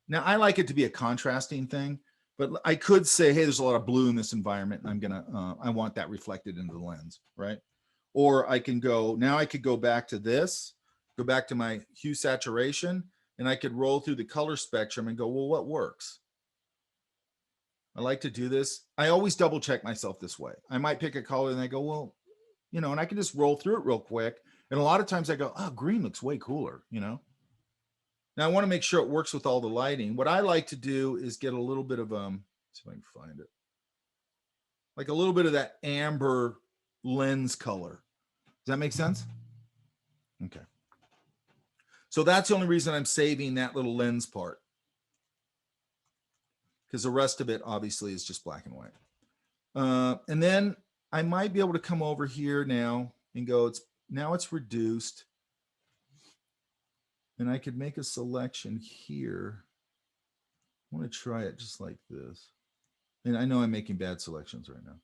now I like it to be a contrasting thing. But I could say, hey, there's a lot of blue in this environment, and I want that reflected into the lens, right? Or I can go, now I could go back to this, go back to my hue saturation, and I could roll through the color spectrum and go, well, what works? I like to do this. I always double check myself this way. I might pick a color and I go, well, and I can just roll through it real quick. And a lot of times I go, oh, green looks way cooler, Now I want to make sure it works with all the lighting. What I like to do is get a little bit of see if I can find it. Like a little bit of that amber lens color. Does that make sense? Okay. So that's the only reason I'm saving that little lens part. Because the rest of it obviously is just black and white. And then I might be able to come over here now and go, now it's reduced. And I could make a selection here. I want to try it just like this. And I know I'm making bad selections right now.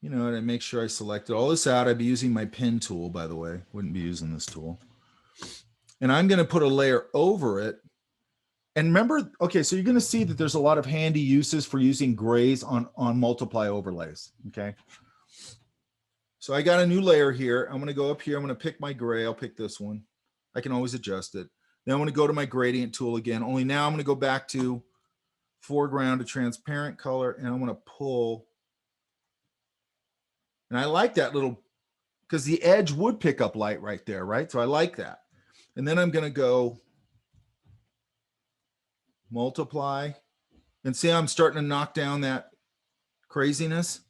And I make sure I selected all this out. I'd be using my pen tool, by the way. Wouldn't be using this tool. And I'm going to put a layer over it. And remember, okay, so you're going to see that there's a lot of handy uses for using grays on multiply overlays, okay? So I got a new layer here. I'm going to go up here. I'm going to pick my gray. I'll pick this one. I can always adjust it. Then I'm going to go to my gradient tool again. Only now I'm going to go back to foreground to transparent color, and I'm going to pull. And I like that little, because the edge would pick up light right there, right? So I like that. And then I'm going to go multiply. And see, I'm starting to knock down that craziness.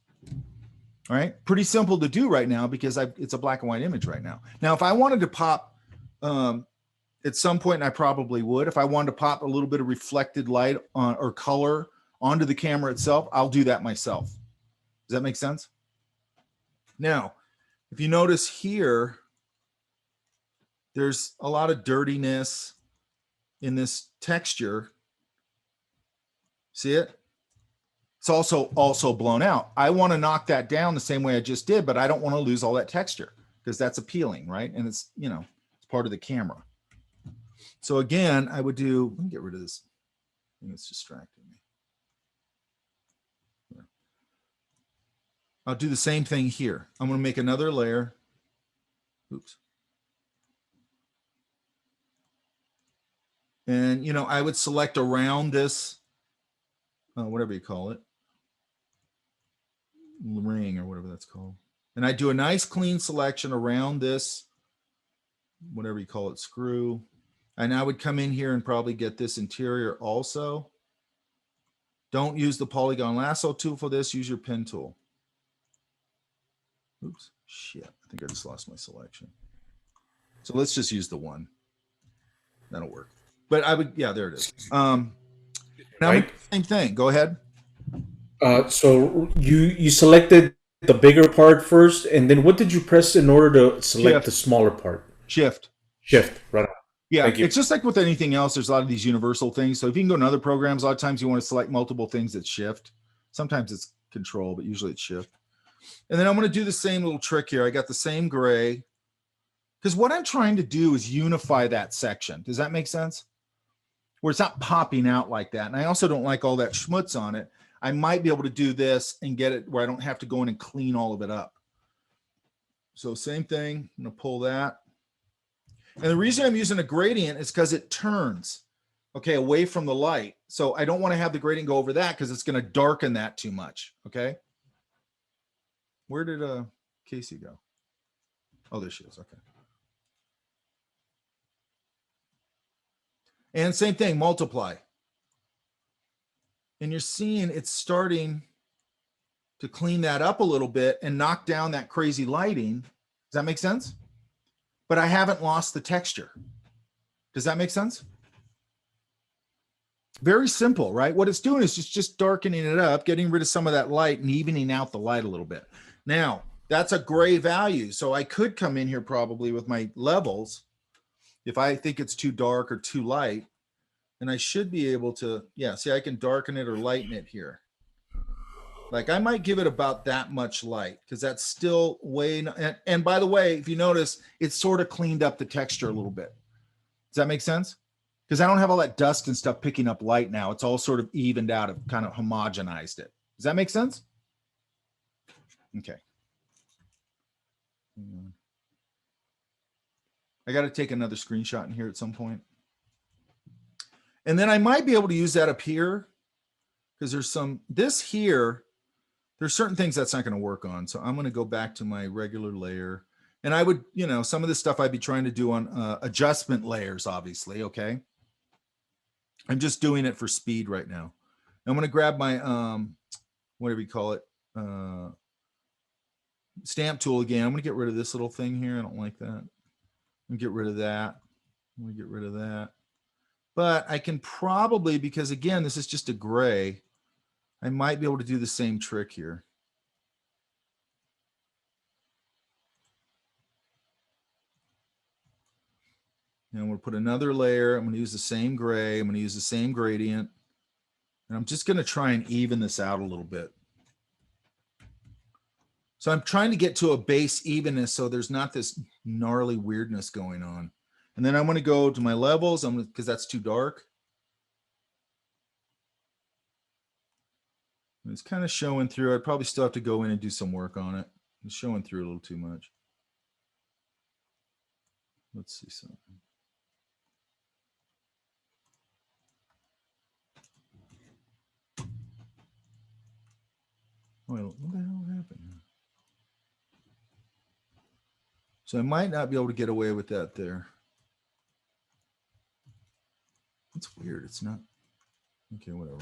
All right, pretty simple to do right now because it's a black and white image right now. Now, if I wanted to pop at some point, and I probably would, if I wanted to pop a little bit of reflected light on or color onto the camera itself, I'll do that myself. Does that make sense? Now, if you notice here, there's a lot of dirtiness in this texture. See it? It's also blown out. I want to knock that down the same way I just did, but I don't want to lose all that texture because that's appealing, right? And it's, it's part of the camera. So again, I would do, let me get rid of this. I think it's distracting me. I'll do the same thing here. I'm going to make another layer. Oops. And, you know, I would select around this, whatever you call it, ring or whatever that's called. And I do a nice clean selection around this, whatever you call it, screw. And I would come in here and probably get this interior also. Don't use the polygon lasso tool for this. Use your pen tool. Oops, shit. I think I just lost my selection. So let's just use the one. That'll work. But I would, yeah, there it is. Now, Right. same thing. Go ahead. So you selected the bigger part first, and then what did you press in order to select Shift. the smaller part? Shift. Shift. Right. Yeah, Thank you. it's just like with anything else. There's a lot of these universal things. So if you can go in other programs, a lot of times you want to select multiple things that shift. Sometimes it's control, but usually it's shift. And then I'm going to do the same little trick here. I got the same gray. Because what I'm trying to do is unify that section. Does that make sense? Where it's not popping out like that. And I also don't like all that schmutz on it. I might be able to do this and get it where I don't have to go in and clean all of it up. So same thing. I'm going to pull that. And the reason I'm using a gradient is because it turns, okay, away from the light. So I don't want to have the gradient go over that because it's going to darken that too much, okay? Where did Casey go? Oh, there she is, okay. And same thing, multiply. And you're seeing it's starting to clean that up a little bit and knock down that crazy lighting. Does that make sense? But I haven't lost the texture. Does that make sense? Very simple, right? What it's doing is just darkening it up, getting rid of some of that light and evening out the light a little bit. Now, that's a gray value. So I could come in here probably with my levels if I think it's too dark or too light. And I should be able to, yeah, see, I can darken it or lighten it here. Like I might give it about that much light because that's still way, and by the way, if you notice, it's sort of cleaned up the texture a little bit. Does that make sense? Because I don't have all that dust and stuff picking up light now. It's all sort of evened out, of kind of homogenized it. Does that make sense? Okay. I got to take another screenshot in here at some point. And then I might be able to use that up here because there's some, this here, there's certain things that's not going to work on. So I'm going to go back to my regular layer. And I would, you know, some of this stuff I'd be trying to do on adjustment layers, obviously. Okay. I'm just doing it for speed right now. I'm going to grab my, whatever you call it, stamp tool again. I'm going to get rid of this little thing here. I don't like that. I'm going to get rid of that. I'm going to get rid of that. But I can probably, because again, this is just a gray, I might be able to do the same trick here. And I'm going to put another layer. I'm going to use the same gray. I'm going to use the same gradient. And I'm just going to try and even this out a little bit. So I'm trying to get to a base evenness so there's not this gnarly weirdness going on. And then I'm going to go to my levels because that's too dark. It's kind of showing through. I'd probably still have to go in and do some work on it. It's showing through a little too much. Let's see something. Wait, what the hell happened here? So I might not be able to get away with that there. That's weird. It's not. Okay, whatever.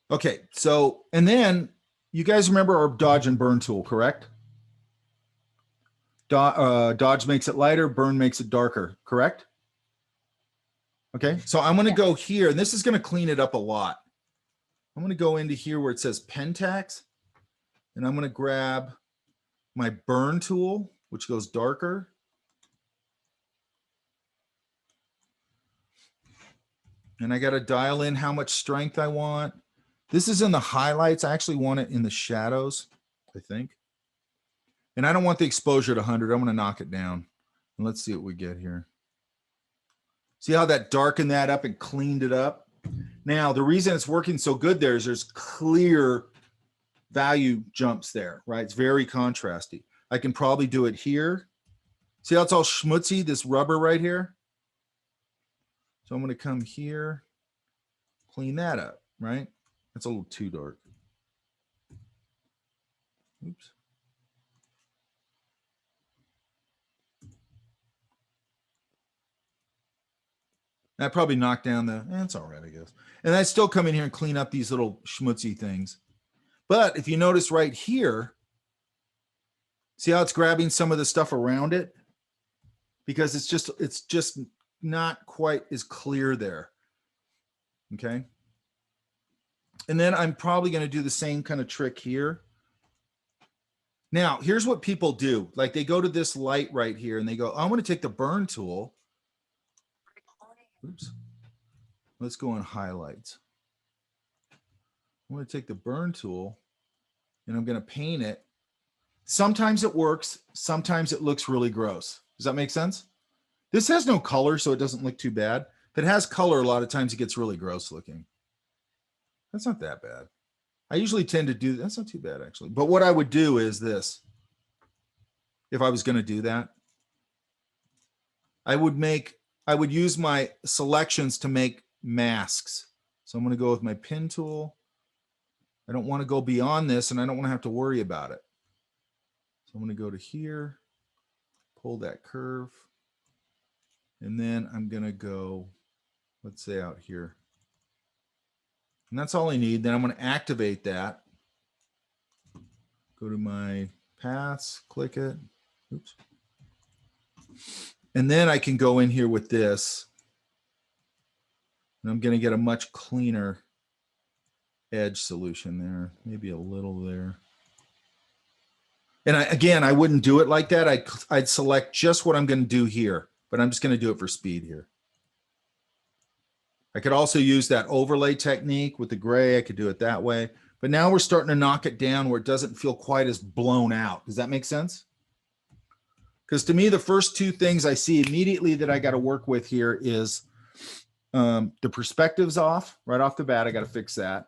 Okay, so, and then you guys remember our dodge and burn tool, correct? Dodge makes it lighter, burn makes it darker, correct? Okay, so I'm going to go here, and this is going to clean it up a lot. I'm going to go into here where it says Pentax, and I'm going to grab my burn tool, which goes darker. And I got to dial in how much strength I want. This is in the highlights. I actually want it in the shadows, I think. And I don't want the exposure to 100. I'm going to knock it down. And let's see what we get here. See how that darkened that up and cleaned it up? Now, the reason it's working so good there is there's clear value jumps there, right? It's very contrasty. I can probably do it here. See how it's all schmutzy, this rubber right here? So I'm going to come here, clean that up, right? That's a little too dark. Oops. That probably knocked down the, it's all right, I guess. And I still come in here and clean up these little schmutzy things. But if you notice right here, see how it's grabbing some of the stuff around it? Because it's just not quite as clear there. Okay. And then I'm probably going to do the same kind of trick here. Now, here's what people do. Like they go to this light right here and they go, I'm going to take the burn tool. Oops. Let's go on highlights. I'm going to take the burn tool and I'm going to paint it. Sometimes it works. Sometimes it looks really gross. Does that make sense? This has no color, so it doesn't look too bad. If it has color, a lot of times it gets really gross looking. That's not that bad. I usually tend to do, that's not too bad actually. But what I would do is this. If I was going to do that, I would use my selections to make masks. So I'm going to go with my pen tool. I don't want to go beyond this and I don't want to have to worry about it. So I'm going to go to here, pull that curve. And then I'm going to go, let's say out here. And that's all I need. Then I'm going to activate that. Go to my paths, click it. Oops. And then I can go in here with this. And I'm going to get a much cleaner edge solution there. Maybe a little there. And again, I wouldn't do it like that. I'd select just what I'm going to do here, but I'm just going to do it for speed here. I could also use that overlay technique with the gray. I could do it that way. But now we're starting to knock it down where it doesn't feel quite as blown out. Does that make sense? Because to me, the first two things I see immediately that I got to work with here is the perspective's off right off the bat. I got to fix that.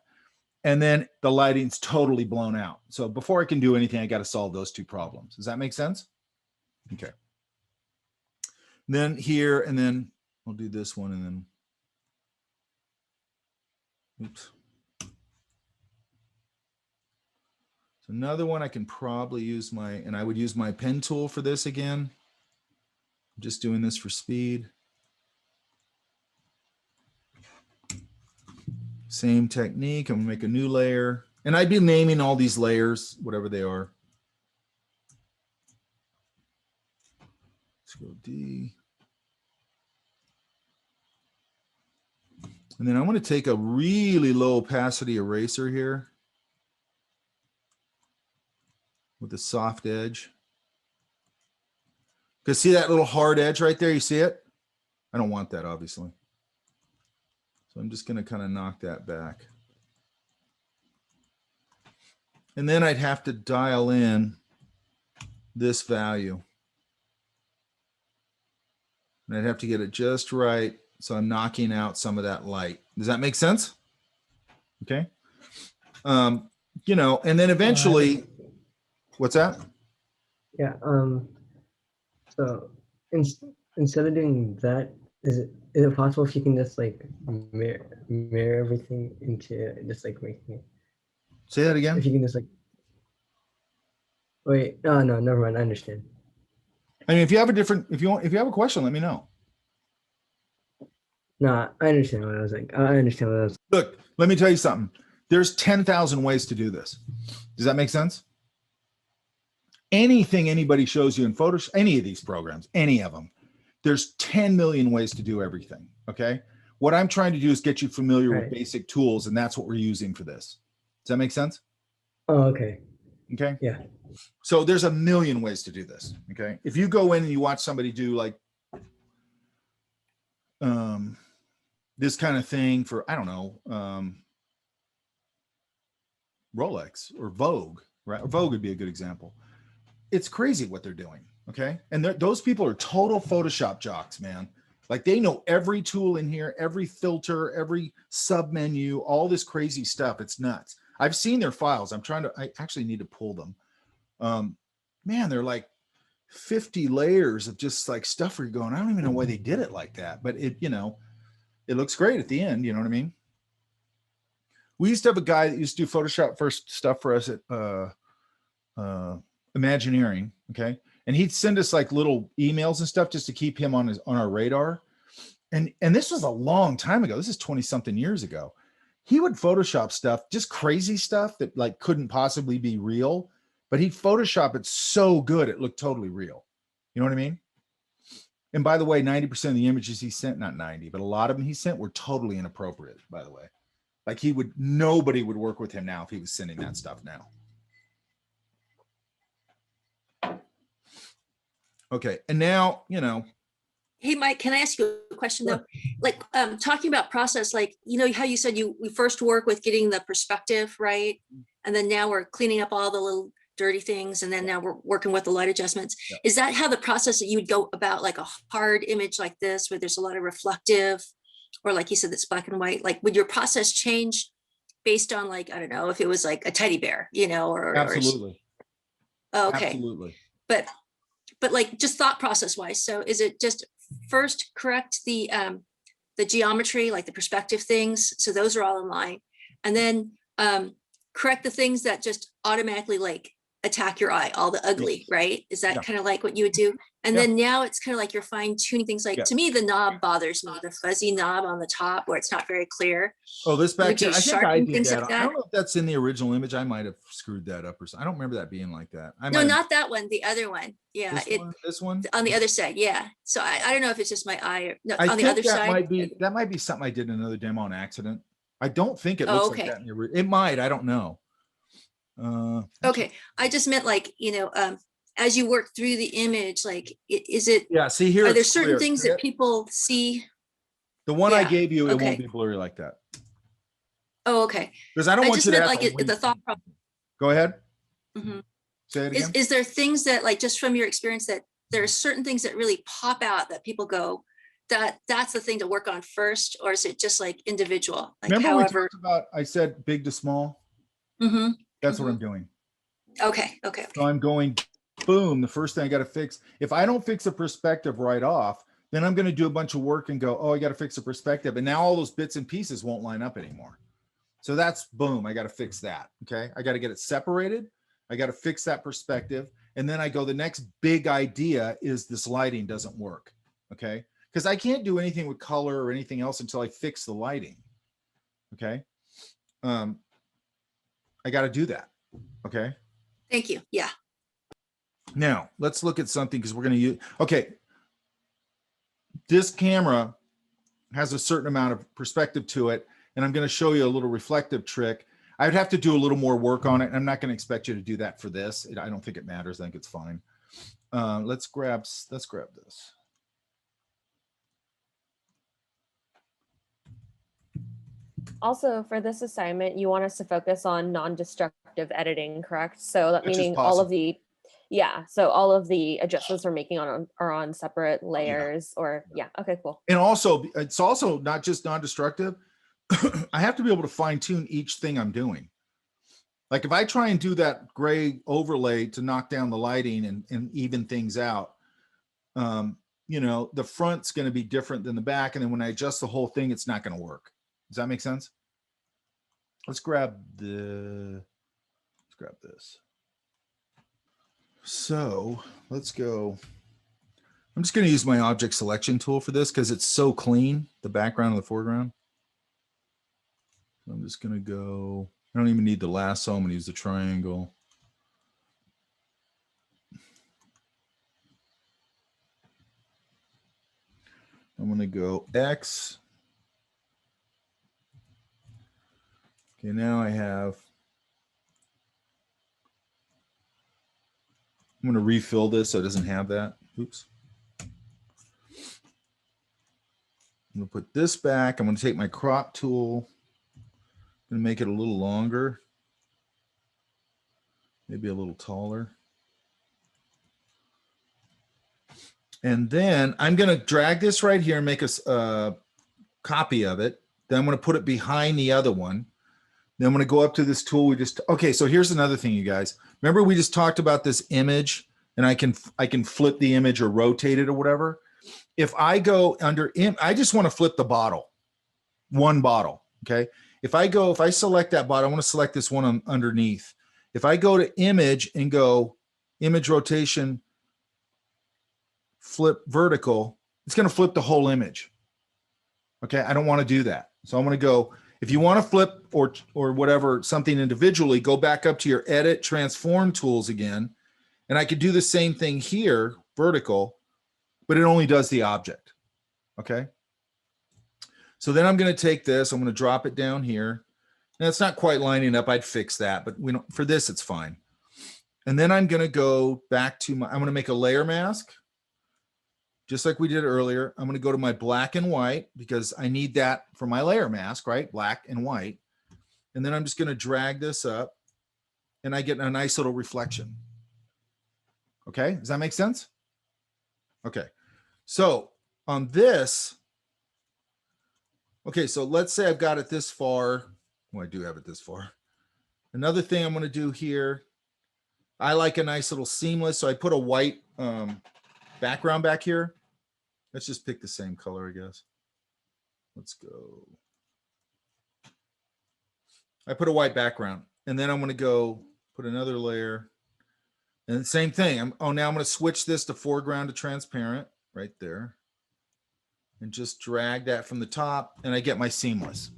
And then the lighting's totally blown out. So before I can do anything, I got to solve those two problems. Does that make sense? Okay. Then here, and then I'll do this one and then, oops. So another one I can probably use and I would use my pen tool for this again. I'm just doing this for speed. Same technique. I'm gonna make a new layer. And I'd be naming all these layers, whatever they are. Let's go D. And then I'm going to take a really low opacity eraser here with a soft edge. Because see that little hard edge right there? You see it? I don't want that, obviously. So I'm just going to kind of knock that back. And then I'd have to dial in this value. And I'd have to get it just right. So I'm knocking out some of that light. Does that make sense? Okay. You know, and then eventually, what's that? Yeah. So instead of doing that, is it possible if you can just like mirror everything into just like making it? Say that again. If you can just like, wait, no, never mind. I understand. I mean, if you have a question, let me know. No, I understand what I was like. I understand what I was. Look, let me tell you something. There's 10,000 ways to do this. Does that make sense? Anything anybody shows you in Photoshop, any of these programs, any of them, there's 10 million ways to do everything. Okay. What I'm trying to do is get you familiar with basic tools, and that's what we're using for this. Does that make sense? Oh, okay. Okay. Yeah. So there's a million ways to do this. Okay. If you go in and you watch somebody do like this kind of thing for, I don't know, Rolex or Vogue, right? Vogue would be a good example. It's crazy what they're doing. Okay. And those people are total Photoshop jocks, man. Like they know every tool in here, every filter, every sub menu, all this crazy stuff. It's nuts. I've seen their files. I actually need to pull them. Man, they're like 50 layers of just like stuff where you're going, I don't even know why they did it like that, but it, you know, it looks great at the end. You know what I mean? We used to have a guy that used to do Photoshop first stuff for us at Imagineering. Okay. And he'd send us like little emails and stuff just to keep him on our radar. And this was a long time ago. This is 20 something years ago. He would Photoshop stuff, just crazy stuff that like couldn't possibly be real, but he'd Photoshop it so good it looked totally real. You know what I mean? And by the way, 90% of the images he sent, not 90, but a lot of them he sent were totally inappropriate, by the way. Like nobody would work with him now if he was sending that stuff now. Okay. And now, you know, Hey, Mike, can I ask you a question though? Like, talking about process, like, you know, how you said we first work with getting the perspective, right? And then now we're cleaning up all the little dirty things. And then now we're working with the light adjustments. Yeah. Is that how the process that you would go about, like a hard image like this, where there's a lot of reflective, or like you said, that's black and white? Like, would your process change based on, like, I don't know, if it was like a teddy bear, you know, absolutely. Oh, okay. Absolutely. But like, just thought process wise. So is it just first correct the geometry, like the perspective things, so those are all in line, and then correct the things that just automatically like attack your eye, all the ugly, right? Is that kind of like what you would do? And then now it's kind of like you're fine tuning things. Like to me, the knob bothers me, the fuzzy knob on the top where it's not very clear. Oh, this back Would you here. I think I sharpen did things that. like I that? don't know if that's in the original image. I might have screwed that up or something. I don't remember that being like that. No, not that one, the other one. Yeah, this one on the other side. Yeah. So I don't know if it's just my eye or no, I on the think other that side. that might be something I did in another demo on accident. I don't think it Oh, looks okay. like that in the it might. I don't know. Okay, I just meant like, you know, as you work through the image, like, is it, Yeah, see here. are there it's certain clear. things See that it? people see? The one I Yeah, gave you, it okay. won't be blurry like that Oh, okay. because I don't I want just you to meant have like to the wait. thought process. Go ahead. Mhm. Say it again. Is there things that, like, just from your experience, that there are certain things that really pop out that people go, that's the thing to work on first, or is it just like individual? Like, Remember we however. talked about, I said big to small. Mhm, That's what I'm doing. Okay. So I'm going, boom, the first thing I got to fix. If I don't fix a perspective right off, then I'm going to do a bunch of work and go, oh, I got to fix a perspective. And now all those bits and pieces won't line up anymore. So that's boom, I got to fix that. Okay. I got to get it separated. I got to fix that perspective. And then I go, the next big idea is this lighting doesn't work. Okay. Because I can't do anything with color or anything else until I fix the lighting. Okay. I got to do that. Okay. Thank you. Yeah. Now let's look at something because we're going to use, okay. This camera has a certain amount of perspective to it. And I'm going to show you a little reflective trick. I would have to do a little more work on it. I'm not going to expect you to do that for this. I don't think it matters. I think it's fine. Let's grab this. Also, for this assignment, you want us to focus on non-destructive editing, correct? So that Which is meaning all of possible. the, so all of the adjustments we're making are on separate layers or, okay, cool. And also, it's also not just non-destructive. I have to be able to fine tune each thing I'm doing. Like if I try and do that gray overlay to knock down the lighting and even things out, you know, the front's going to be different than the back. And then when I adjust the whole thing, it's not going to work. Does that make sense? Let's grab this. So let's go. I'm just going to use my object selection tool for this because it's so clean, the background and the foreground. So I'm just going to go, I don't even need the lasso. I'm going to use the triangle. I'm going to go X. Okay, now I'm going to refill this so it doesn't have that. Oops. I'm going to put this back. I'm going to take my crop tool and make it a little longer, maybe a little taller. And then I'm going to drag this right here and make a copy of it. Then I'm going to put it behind the other one. Then I'm going to go up to this tool. Okay. So here's another thing, you guys. Remember we just talked about this image, and I can flip the image or rotate it or whatever. If I go under, I just want to flip the bottle, one bottle. Okay. If I select that bottle, I want to select this one underneath. If I go to image and go image rotation, flip vertical, it's going to flip the whole image. Okay. I don't want to do that. So I'm going to go, if you want to flip or whatever, something individually, go back up to your edit transform tools again. And I could do the same thing here, vertical, but it only does the object. Okay. So then I'm going to take this, I'm going to drop it down here. Now it's not quite lining up. I'd fix that, but for this, it's fine. And then I'm going to go back to I'm going to make a layer mask, just like we did earlier. I'm going to go to my black and white because I need that for my layer mask, right? Black and white. And then I'm just going to drag this up and I get a nice little reflection. Okay. Does that make sense? Okay. So on this, okay, so let's say I've got it this far. Well, I do have it this far. Another thing I'm going to do here, I like a nice little seamless. So I put a white background back here. Let's just pick the same color, I guess. Let's go. I put a white background, and then I'm going to go put another layer. And same thing. Now I'm going to switch this to foreground to transparent right there. And just drag that from the top, and I get my seamless.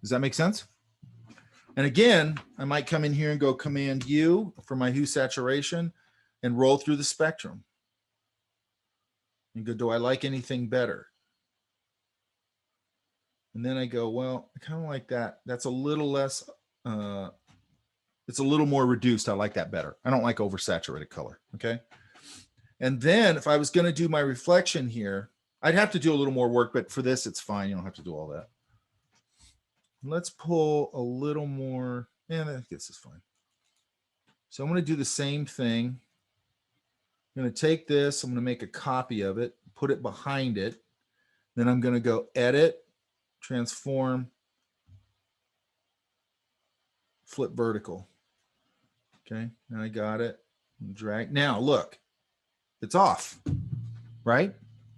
Does that make sense? And again, I might come in here and go Command U for my hue saturation and roll through the spectrum. And go, do I like anything better? And then I go, well, I kind of like that. That's a little less, it's a little more reduced. I like that better. I don't like oversaturated color, okay? And then if I was gonna do my reflection here, I'd have to do a little more work, but for this, it's fine. You don't have to do all that. Let's pull a little more, and I think this is fine. So I'm going to do the same thing. I'm going to take this, I'm going to make a copy of it, put it behind it. Then I'm going to go edit, transform, flip vertical. Okay, now I got it. Drag. Now look, it's off, right?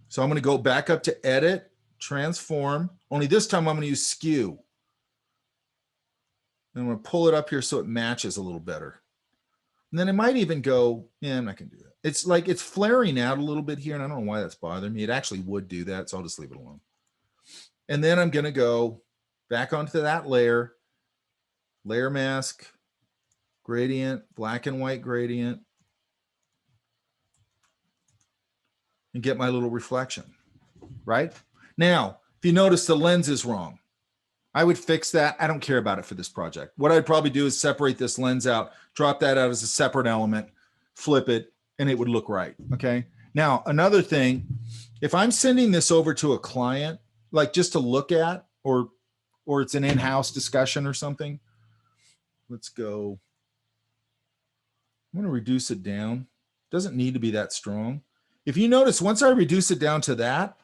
So I'm going to go back up to edit, transform, only this time I'm going to use skew. And I'm going to pull it up here so it matches a little better. And then it might even go, yeah, I'm not going to do that. It's like it's flaring out a little bit here, and I don't know why that's bothering me. It actually would do that, so I'll just leave it alone. And then I'm going to go back onto that layer, layer mask, gradient, black and white gradient, and get my little reflection, right? Now, if you notice the lens is wrong, I would fix that. I don't care about it for this project. What I'd probably do is separate this lens out, drop that out as a separate element, flip it, and it would look right, okay? Now, another thing, if I'm sending this over to a client, like just to look at, or it's an in-house discussion or something, let's go. I'm going to reduce it down. Doesn't need to be that strong. If you notice, once I reduce it down to that,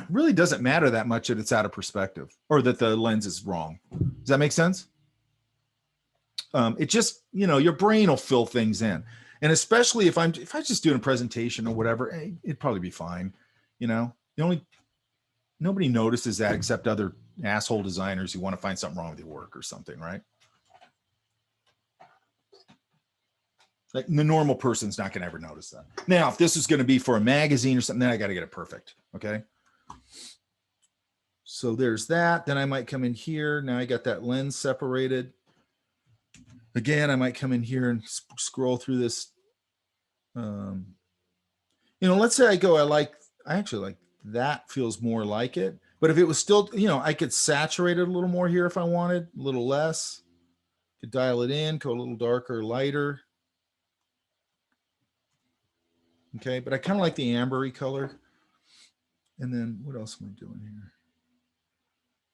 really doesn't matter that much that it's out of perspective or that the lens is wrong. Does that make sense? It just, your brain will fill things in. And especially if I just doing a presentation or whatever, it'd probably be fine. Nobody notices that except other asshole designers who want to find something wrong with your work or something, right? Like the normal person's not going to ever notice that. Now, if this is going to be for a magazine or something, then I got to get it perfect. Okay. So there's that. Then I might come in here. Now I got that lens separated. Again, I might come in here and scroll through this. Let's say I actually like that, feels more like it. But if it was still, I could saturate it a little more here if I wanted, a little less. Could dial it in, go a little darker, lighter. Okay, but I kind of like the ambery color. And then what else am I doing here?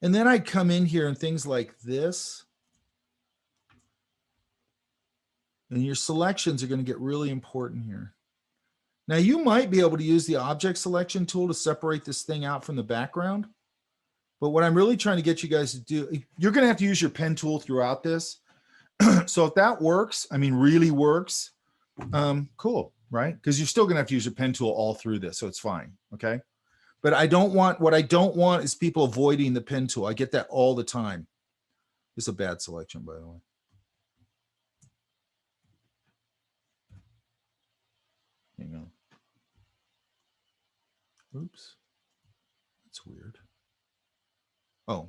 And then I'd come in here and things like this. And your selections are going to get really important here. Now you might be able to use the object selection tool to separate this thing out from the background. But what I'm really trying to get you guys to do, you're going to have to use your pen tool throughout this. So if that works, I mean, really works, cool, right? Because you're still going to have to use your pen tool all through this. So it's fine. Okay. But what I don't want is people avoiding the pen tool. I get that all the time. It's a bad selection, by the way. Hang on. Oops. That's weird. Oh,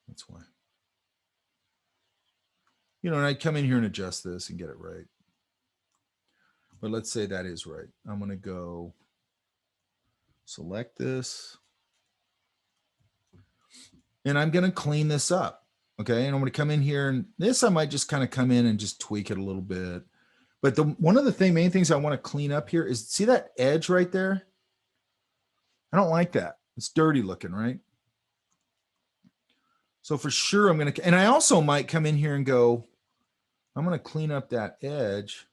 that's why. You know, and I come in here and adjust this and get it right. But let's say that is right. I'm going to go select this. And I'm going to clean this up. Okay. And I'm going to come in here, and this I might just kind of come in and just tweak it a little bit. But one of the main things I want to clean up here is, see that edge right there? I don't like that. It's dirty looking, right? So for sure, I'm going to, and I also might come in here and go, I'm going to clean up that edge.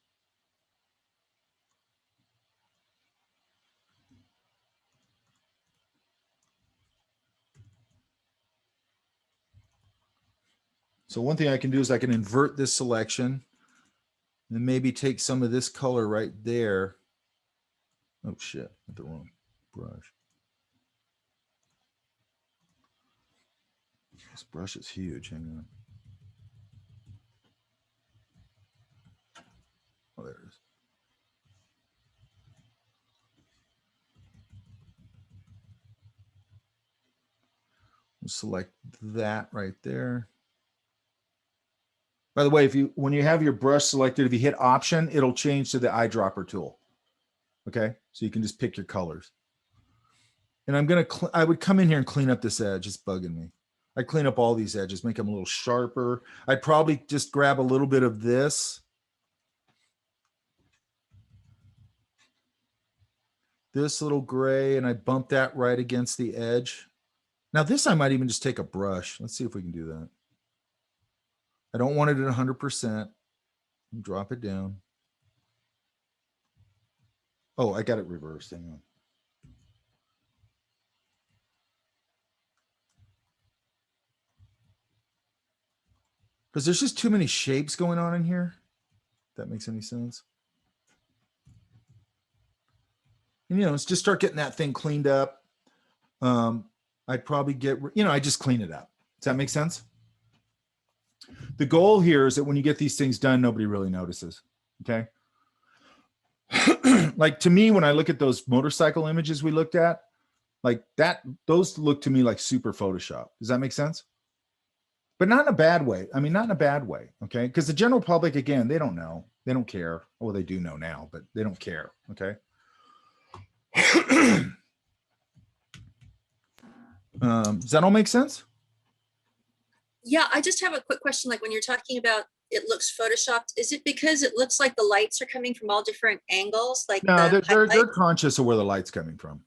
So one thing I can do is I can invert this selection and maybe take some of this color right there. Oh shit, with the wrong brush. This brush is huge. Hang on. Oh, there it is. We'll select that right there. By the way, when you have your brush selected, if you hit Option, it'll change to the eyedropper tool. Okay, so you can just pick your colors. And I would come in here and clean up this edge. It's bugging me. I'd clean up all these edges, make them a little sharper. I'd probably just grab a little bit of this. This little gray, and I bump that right against the edge. Now this, I might even just take a brush. Let's see if we can do that. I don't want it at 100%. Drop it down. Oh, I got it reversed. Hang on. Because there's just too many shapes going on in here. If that makes any sense. And, you know, let's just start getting that thing cleaned up. I'd probably get, I just clean it up. Does that make sense? The goal here is that when you get these things done, nobody really notices. Okay. Like to me, when I look at those motorcycle images we looked at, like that, those look to me like super Photoshop. Does that make sense? But not in a bad way. I mean, not in a bad way. Okay. Because the general public, again, they don't know. They don't care. Well, they do know now, but they don't care. Okay. Does that all make sense? Yeah, I just have a quick question. Like when you're talking about it looks photoshopped, is it because it looks like the lights are coming from all different angles? Like No, the they're highlight? conscious of where the light's coming from.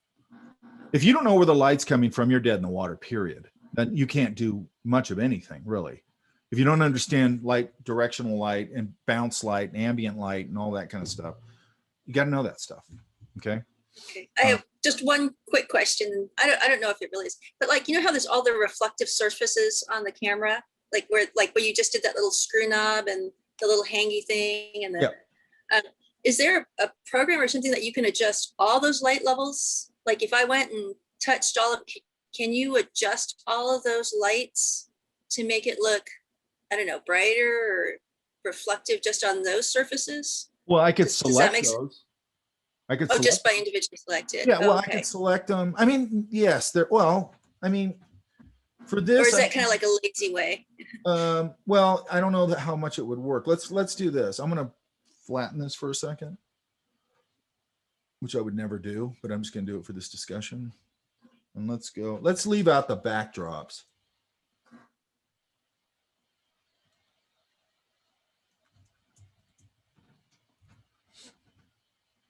If you don't know where the light's coming from, you're dead in the water, period. Then you can't do much of anything, really. If you don't understand light, directional light and bounce light and ambient light and all that kind of stuff, you got to know that stuff. Okay. Okay. I have just one quick question. I don't know if it really is, but like, you know how there's all the reflective surfaces on the camera, like where you just did that little screw knob and the little hangy thing, and the, is there a program or something that you can adjust all those light levels? Like if I went and touched all of, can you adjust all of those lights to make it look, I don't know, brighter or reflective just on those surfaces? Well, I could Does that select make those. I could Oh, just by individually selected. Yeah, well, I Okay. could select them. I mean, yes, well, I mean, for this, Or is that kind of like a lazy way? well, I don't know how much it would work. Let's do this. I'm gonna flatten this for a second, which I would never do, but I'm just gonna do it for this discussion. And let's leave out the backdrops.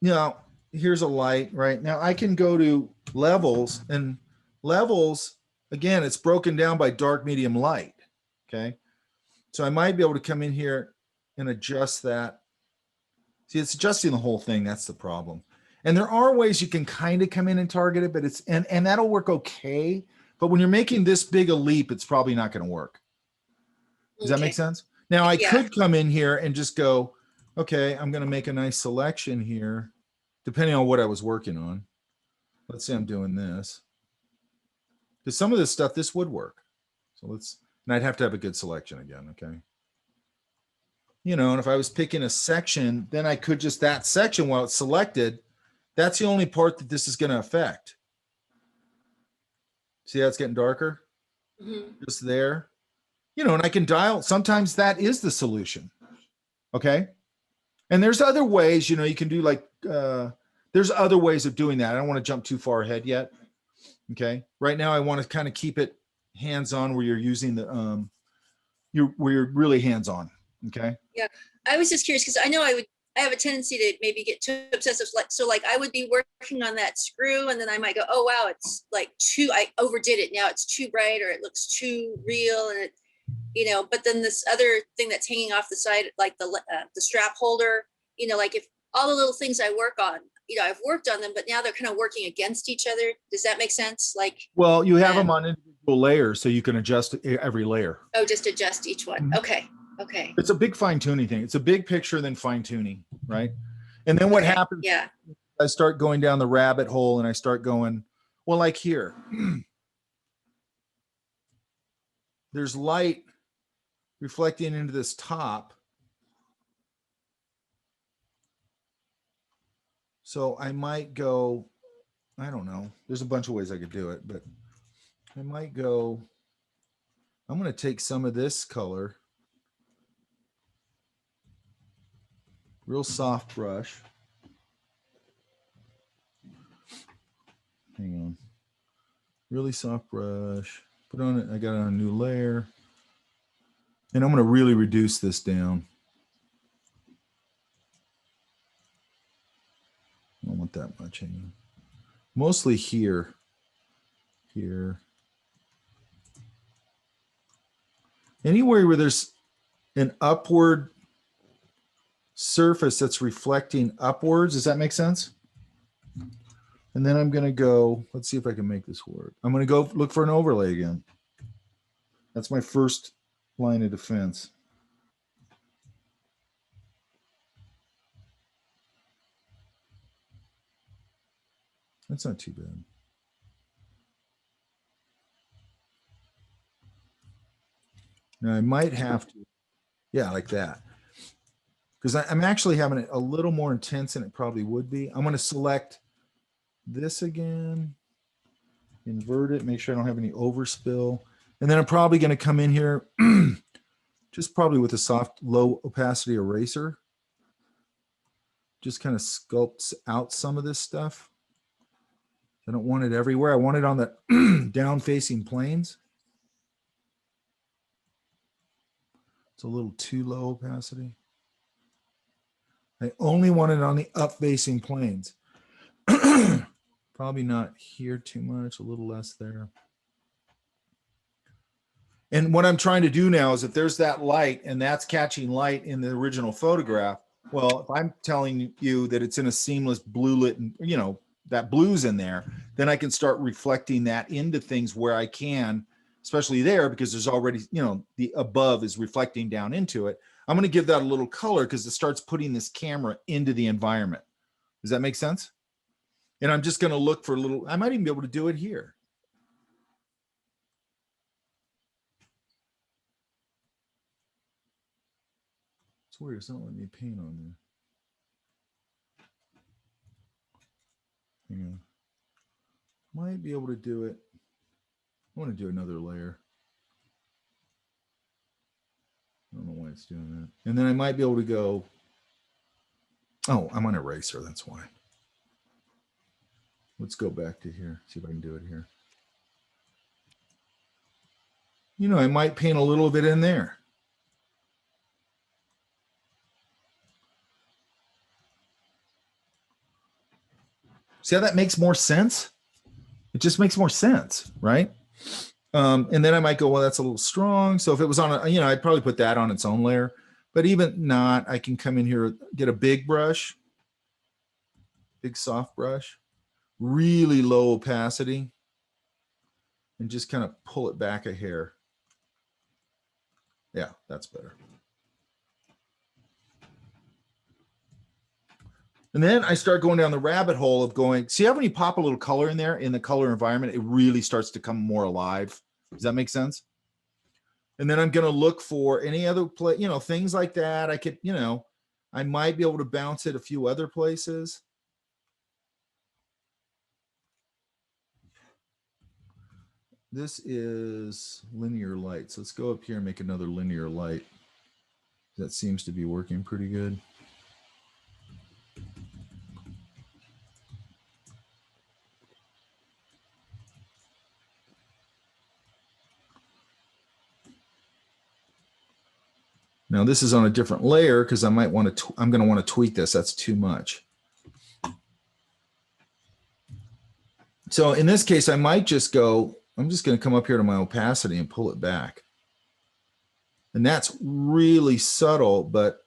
Now, here's a light right now. I can go to levels, and levels, again, it's broken down by dark, medium, light. Okay. So I might be able to come in here and adjust that. See, it's adjusting the whole thing. That's the problem. And there are ways you can kind of come in and target it, but and that'll work okay. But when you're making this big a leap, it's probably not going to work. Does that Okay. make sense? Now I Yeah. could come in here and just go, okay, I'm going to make a nice selection here, depending on what I was working on. Let's say I'm doing this. Because some of this stuff, this would work. So and I'd have to have a good selection again, okay? You know, and if I was picking a section, then I could just, that section while it's selected, that's the only part that this is going to affect. See how it's getting darker? Mhm. Just there. You know, and I can dial, sometimes that is the solution. Okay. And there's other ways, you know, you can do like, there's other ways of doing that. I don't want to jump too far ahead yet. Okay. Right now I want to kind of keep it hands-on where you're using the, where you're really hands-on. Okay. I was just curious because I know I have a tendency to maybe get too obsessive. Like I would be working on that screw and then I might go, oh, wow, it's like I overdid it. Now it's too bright or it looks too real. And but then this other thing that's hanging off the side, like the strap holder, like if all the little things I work on, I've worked on them, but now they're kind of working against each other. Does that make sense? Like, well, you have them on individual layers so you can adjust every layer. oh, just adjust each one. Mhm. Okay. Okay. It's a big fine tuning thing. It's a big picture, then fine tuning, right? And then what Okay. happens? Yeah. I start going down the rabbit hole and I start going, well, like here, there's light reflecting into this top. So I might go, I don't know. There's a bunch of ways I could do it, but I might go, I'm going to take some of this color, real soft brush. Hang on. Really soft brush. Put on it. I got it on a new layer. And I'm going to really reduce this down. I don't want that much. Hang on. Mostly here. Here. Anywhere where there's an upward surface that's reflecting upwards. Does that make sense? And then I'm going to go, let's see if I can make this work. I'm going to go look for an overlay again. That's my first line of defense. That's not too bad. Now I might have to, yeah, like that. Because I'm actually having it a little more intense than it probably would be. I'm going to select this again, invert it, make sure I don't have any overspill. And then I'm probably going to come in here just probably with a soft low opacity eraser. Just kind of sculpts out some of this stuff. I don't want it everywhere. I want it on the down facing planes. It's a little too low opacity. I only want it on the up facing planes. Probably not here too much, a little less there. And what I'm trying to do now is if there's that light and that's catching light in the original photograph, well, if I'm telling you that it's in a seamless blue lit, that blue's in there, then I can start reflecting that into things where I can, especially there, because there's already, the above is reflecting down into it. I'm going to give that a little color because it starts putting this camera into the environment. Does that make sense? And I'm just going to look for a little, I might even be able to do it here. It's weird. It's not letting me paint on there. Hang on. Might be able to do it. I want to do another layer. I don't know why it's doing that. And then I might be able to go, oh, I'm on eraser. That's why. Let's go back to here. See if I can do it here. I might paint a little bit in there. See how that makes more sense? It just makes more sense, right? And then I might go, well, that's a little strong. So if it was on I'd probably put that on its own layer. But even not, I can come in here, get a big brush, big soft brush, really low opacity. and just kind of pull it back a hair. Yeah, that's better. And then I start going down the rabbit hole of going, see how when you pop a little color in there in the color environment, it really starts to come more alive. Does that make sense? And then I'm going to look for any other play, you know, things like that. I could, you know, I might be able to bounce it a few other places. This is linear light. So let's go up here and make another linear light. That seems to be working pretty good. Now this is on a different layer because I might want to, I'm going to want to tweak this. That's too much. So in this case, I might just go, I'm just going to come up here to my opacity and pull it back. And that's really subtle, but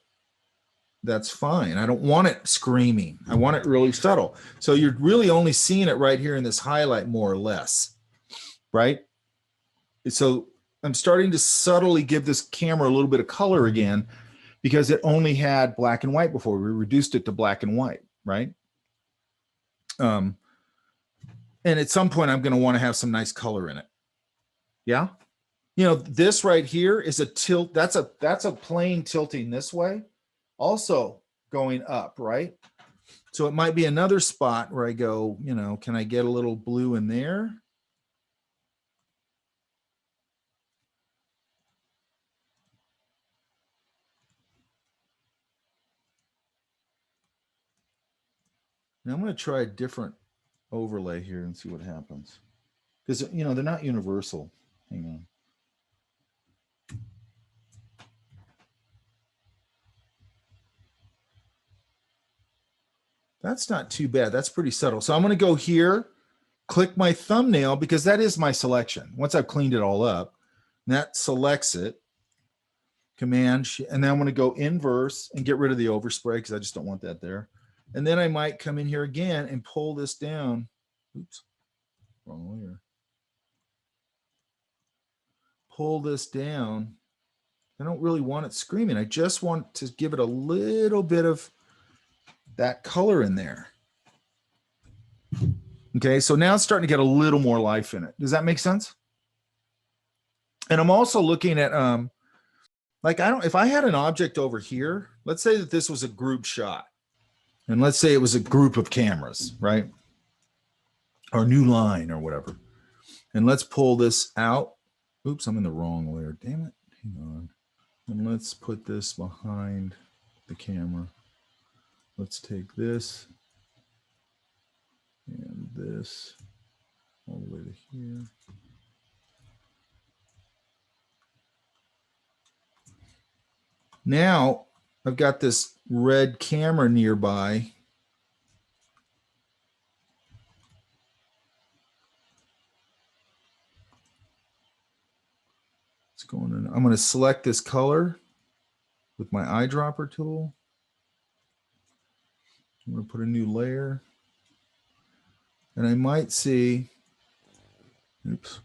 that's fine. I don't want it screaming. I want it really subtle. So you're really only seeing it right here in this highlight more or less, right? So I'm starting to subtly give this camera a little bit of color again because it only had black and white before. We reduced it to black and white, right? And at some point, I'm going to want to have some nice color in it. Yeah. You know, this right here is a tilt. That's a plane tilting this way, also going up, right? So it might be another spot where I go, you know, can I get a little blue in there? Now I'm going to try a different overlay here and see what happens. Because, you know, they're not universal. Hang on. That's not too bad. That's pretty subtle. So I'm going to go here, click my thumbnail because that is my selection. Once I've cleaned it all up, that selects it. Command, and then I'm going to go inverse and get rid of the overspray because I just don't want that there. And then I might come in here again and pull this down. Oops, wrong layer. Pull this down. I don't really want it screaming. I just want to give it a little bit of that color in there. Okay, so now it's starting to get a little more life in it. Does that make sense? And I'm also looking at, like, if I had an object over here, let's say that this was a group shot. And let's say it was a group of cameras, right? Or new line or whatever. And let's pull this out. Oops, I'm in the wrong layer. Damn it. Hang on. And let's put this behind the camera. Let's take this and this all the way to here. Now I've got this red camera nearby. It's going in. I'm going to select this color with my eyedropper tool. I'm going to put a new layer. And I might see, oops,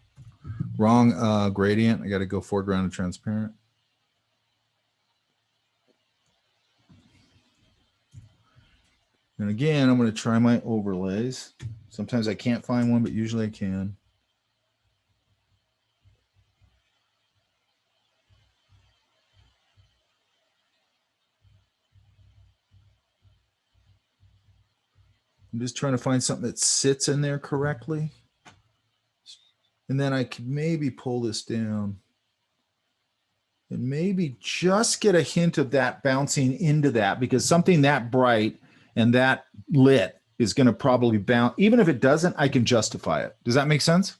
wrong gradient. I got to go foreground and transparent. And again, I'm going to try my overlays. Sometimes I can't find one, but usually I can. I'm just trying to find something that sits in there correctly. And then I could maybe pull this down and maybe just get a hint of that bouncing into that, because something that bright and that lit is going to probably bounce. Even if it doesn't, I can justify it. Does that make sense?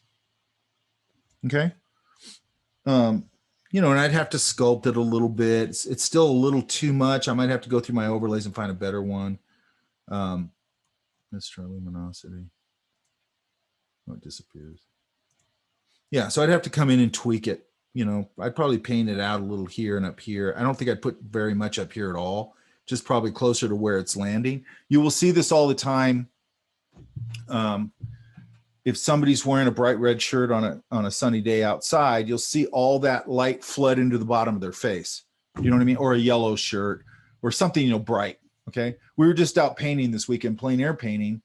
Okay. You know, and I'd have to sculpt it a little bit. It's still a little too much. I might have to go through my overlays and find a better one. Let's try luminosity. Oh, it disappears. Yeah, so I'd have to come in and tweak it. You know, I'd probably paint it out a little here and up here. I don't think I'd put very much up here at all. Just probably closer to where it's landing. You will see this all the time. if somebody's wearing a bright red shirt on a sunny day outside, you'll see all that light flood into the bottom of their face. You know what I mean? Or a yellow shirt or something, you know, bright. Okay. We were just out painting this weekend, plein air painting,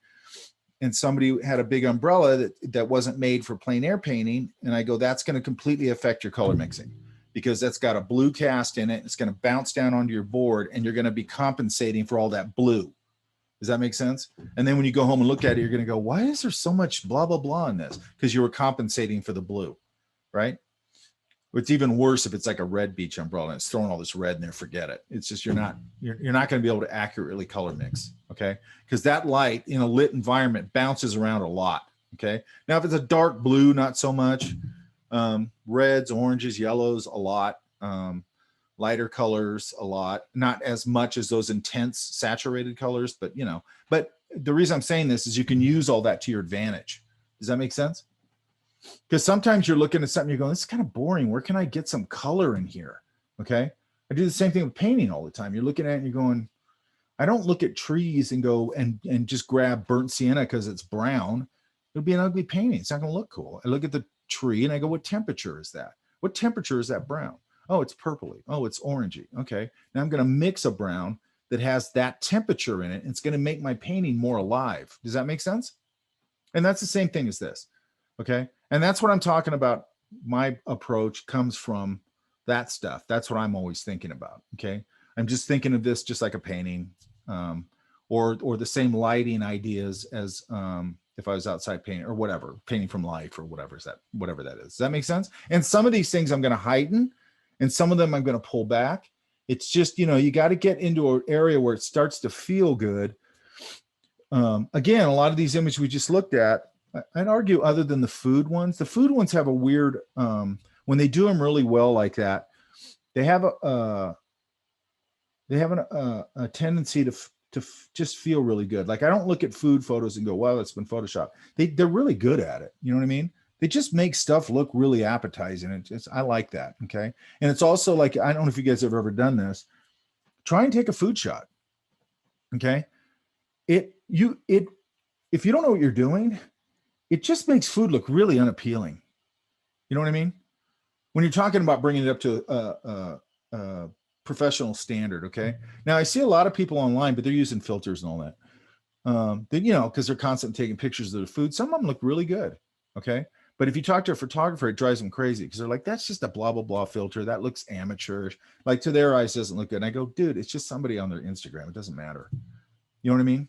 and somebody had a big umbrella that wasn't made for plein air painting. And I go, that's going to completely affect your color mixing because that's got a blue cast in it. It's going to bounce down onto your board and you're going to be compensating for all that blue. Does that make sense? And then when you go home and look at it, you're going to go, why is there so much blah, blah, blah in this? Because you were compensating for the blue, right? It's even worse if it's like a red beach umbrella and it's throwing all this red in there, forget it. It's just, you're not going to be able to accurately color mix. Okay. Because that light in a lit environment bounces around a lot. Okay. Now, if it's a dark blue, not so much. Reds, oranges, yellows, a lot. Lighter colors, a lot, not as much as those intense saturated colors, but you know, but the reason I'm saying this is you can use all that to your advantage. Does that make sense? Because sometimes you're looking at something, you're going, this is kind of boring. Where can I get some color in here? Okay. I do the same thing with painting all the time. You're looking at it and you're going, I don't look at trees and go and just grab burnt sienna because it's brown. It'll be an ugly painting. It's not going to look cool. I look at the tree and I go, what temperature is that? What temperature is that brown? Oh, it's purpley. Oh, it's orangey. Okay. Now I'm going to mix a brown that has that temperature in it. It's going to make my painting more alive. Does that make sense? And that's the same thing as this. Okay. And that's what I'm talking about. My approach comes from that stuff. That's what I'm always thinking about. Okay. I'm just thinking of this just like a painting, or the same lighting ideas as if I was outside painting or whatever, painting from life or whatever that is. Does that make sense? And some of these things I'm going to heighten and some of them I'm going to pull back. It's just, you know, you got to get into an area where it starts to feel good. Again, a lot of these images we just looked at, I'd argue other than the food ones have a weird, when they do them really well like that, they have a tendency to just feel really good. Like I don't look at food photos and go, well, it's been Photoshopped. They're really good at it. You know what I mean? They just make stuff look really appetizing. I like that. Okay. And it's also like, I don't know if you guys have ever done this. Try and take a food shot. Okay. If you don't know what you're doing, it just makes food look really unappealing. You know what I mean? When you're talking about bringing it up to a professional standard. Okay. Now I see a lot of people online, but they're using filters and all that. You know, because they're constantly taking pictures of their food. Some of them look really good. Okay. But if you talk to a photographer, it drives them crazy because they're like, that's just a blah, blah, blah filter. That looks amateurish. Like to their eyes doesn't look good. And I go, dude, it's just somebody on their Instagram. It doesn't matter. You know what I mean?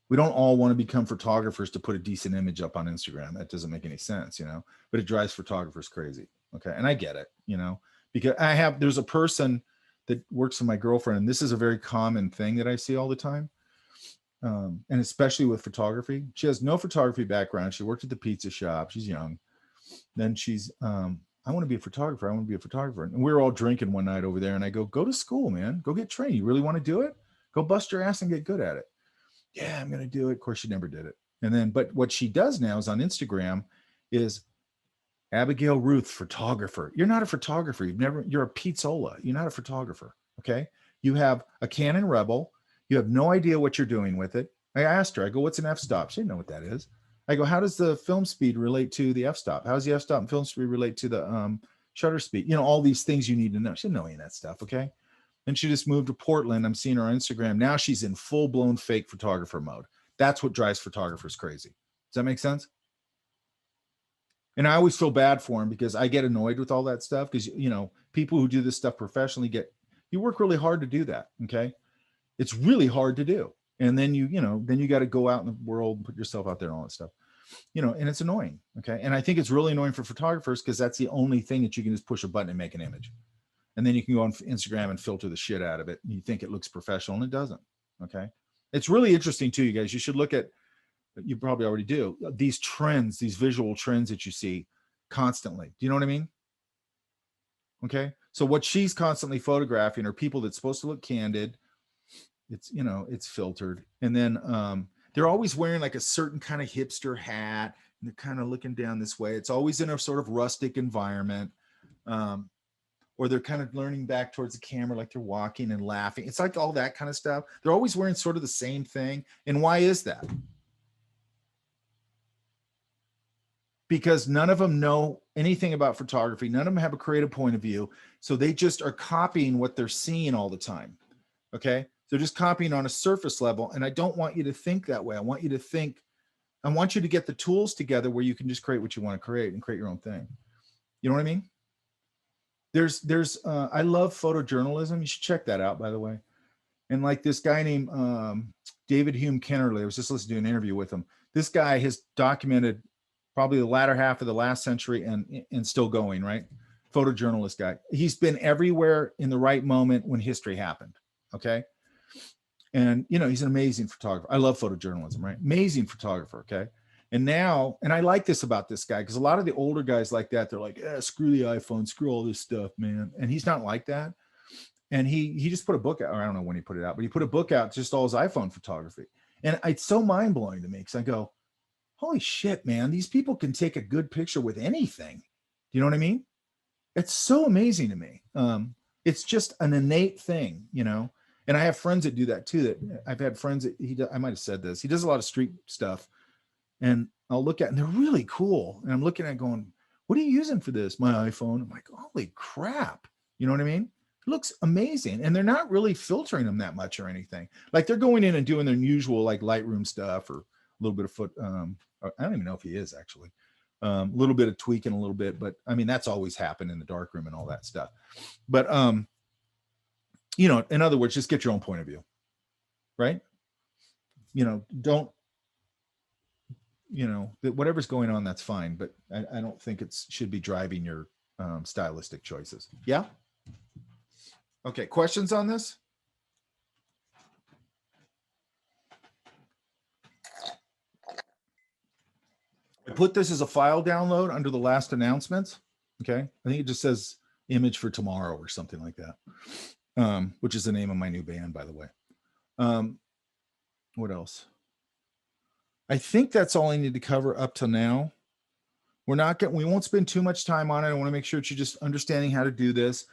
We don't all want to become photographers to put a decent image up on Instagram. That doesn't make any sense, you know, but it drives photographers crazy. Okay. And I get it, you know, because there's a person that works for my girlfriend, and this is a very common thing that I see all the time. And especially with photography, she has no photography background. She worked at the pizza shop. She's young. Then she's, I want to be a photographer. I want to be a photographer. And we were all drinking one night over there. And I go to school, man, go get trained. You really want to do it? Go bust your ass and get good at it. Yeah, I'm going to do it. Of course, she never did it. And then, but what she does now is on Instagram is Abigail Ruth, photographer. You're not a photographer. You're a pizzola. You're not a photographer. Okay. You have a Canon Rebel. You have no idea what you're doing with it. I asked her, I go, what's an f-stop? She didn't know what that is. I go, how does the film speed relate to the f-stop? How does the f-stop and film speed relate to the shutter speed? You know, all these things you need to know. She didn't know any of that stuff. Okay. And she just moved to Portland. I'm seeing her on Instagram. Now she's in full blown fake photographer mode. That's what drives photographers crazy. Does that make sense? And I always feel bad for them because I get annoyed with all that stuff because, you know, people who do this stuff professionally you work really hard to do that. Okay. It's really hard to do. And then you got to go out in the world and put yourself out there and all that stuff, you know, and it's annoying. Okay. And I think it's really annoying for photographers because that's the only thing that you can just push a button and make an image. And then you can go on Instagram and filter the shit out of it. And you think it looks professional and it doesn't. Okay. It's really interesting too, you guys. You should look at, you probably already do, these trends, these visual trends that you see constantly. Do you know what I mean? Okay. So what she's constantly photographing are people that's supposed to look candid. It's, you know, it's filtered. And then they're always wearing like a certain kind of hipster hat. And they're kind of looking down this way. It's always in a sort of rustic environment. Or they're kind of leaning back towards the camera like they're walking and laughing. It's like all that kind of stuff. They're always wearing sort of the same thing. And why is that? because none of them know anything about photography. None of them have a creative point of view. So they just are copying what they're seeing all the time. Okay. They're just copying on a surface level. And I don't want you to think that way. I want you to think, I want you to get the tools together where you can just create what you want to create and create your own thing. You know what I mean? I love photojournalism. You should check that out, by the way. And like this guy named David Hume Kennerly, I was just listening to an interview with him. This guy has documented probably the latter half of the last century and still going, right? Photojournalist guy. He's been everywhere in the right moment when history happened. Okay. And, you know, he's an amazing photographer. I love photojournalism, right? Amazing photographer. Okay. And now, and I like this about this guy, because a lot of the older guys like that, they're like, screw the iPhone, screw all this stuff, man. And he's not like that. And he just put a book out, or I don't know when he put it out, but he put a book out, just all his iPhone photography. And it's so mind blowing to me, because I go, holy shit, man, these people can take a good picture with anything. You know what I mean? It's so amazing to me. It's just an innate thing, you know? And I have friends that do that too. That I've had friends that I might've said this. He does a lot of street stuff, and I'll look at, and they're really cool. And I'm looking at going, what are you using for this? My iPhone. I'm like, holy crap. You know what I mean? It looks amazing. And they're not really filtering them that much or anything. Like they're going in and doing their usual like Lightroom stuff or a little bit of I don't even know if he is actually. A little bit of tweaking a little bit, but I mean, that's always happened in the darkroom and all that stuff. But, you know, in other words, just get your own point of view, right? You know, don't, you know, whatever's going on, that's fine. But I don't think it should be driving your stylistic choices. Yeah. Okay. Questions on this? I put this as a file download under the last announcements. Okay. I think it just says image for tomorrow or something like that, which is the name of my new band, by the way. What else? I think that's all I need to cover up to now. We won't spend too much time on it. I want to make sure that you're just understanding how to do this.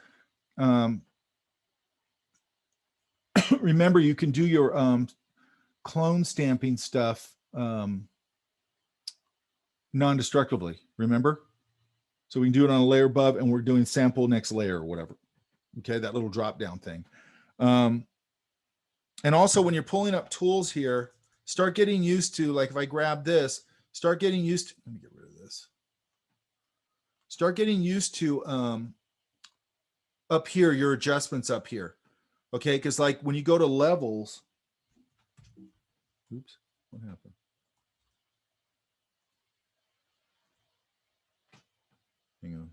Remember, you can do your clone stamping stuff non-destructively, remember? So we can do it on a layer above, and we're doing sample next layer or whatever. Okay, that little drop down thing. And also when you're pulling up tools here, start getting used to, like if I grab this, start getting used to, let me get rid of this. Start getting used to up here, your adjustments up here. Okay, because like when you go to levels, oops, what happened? Hang on.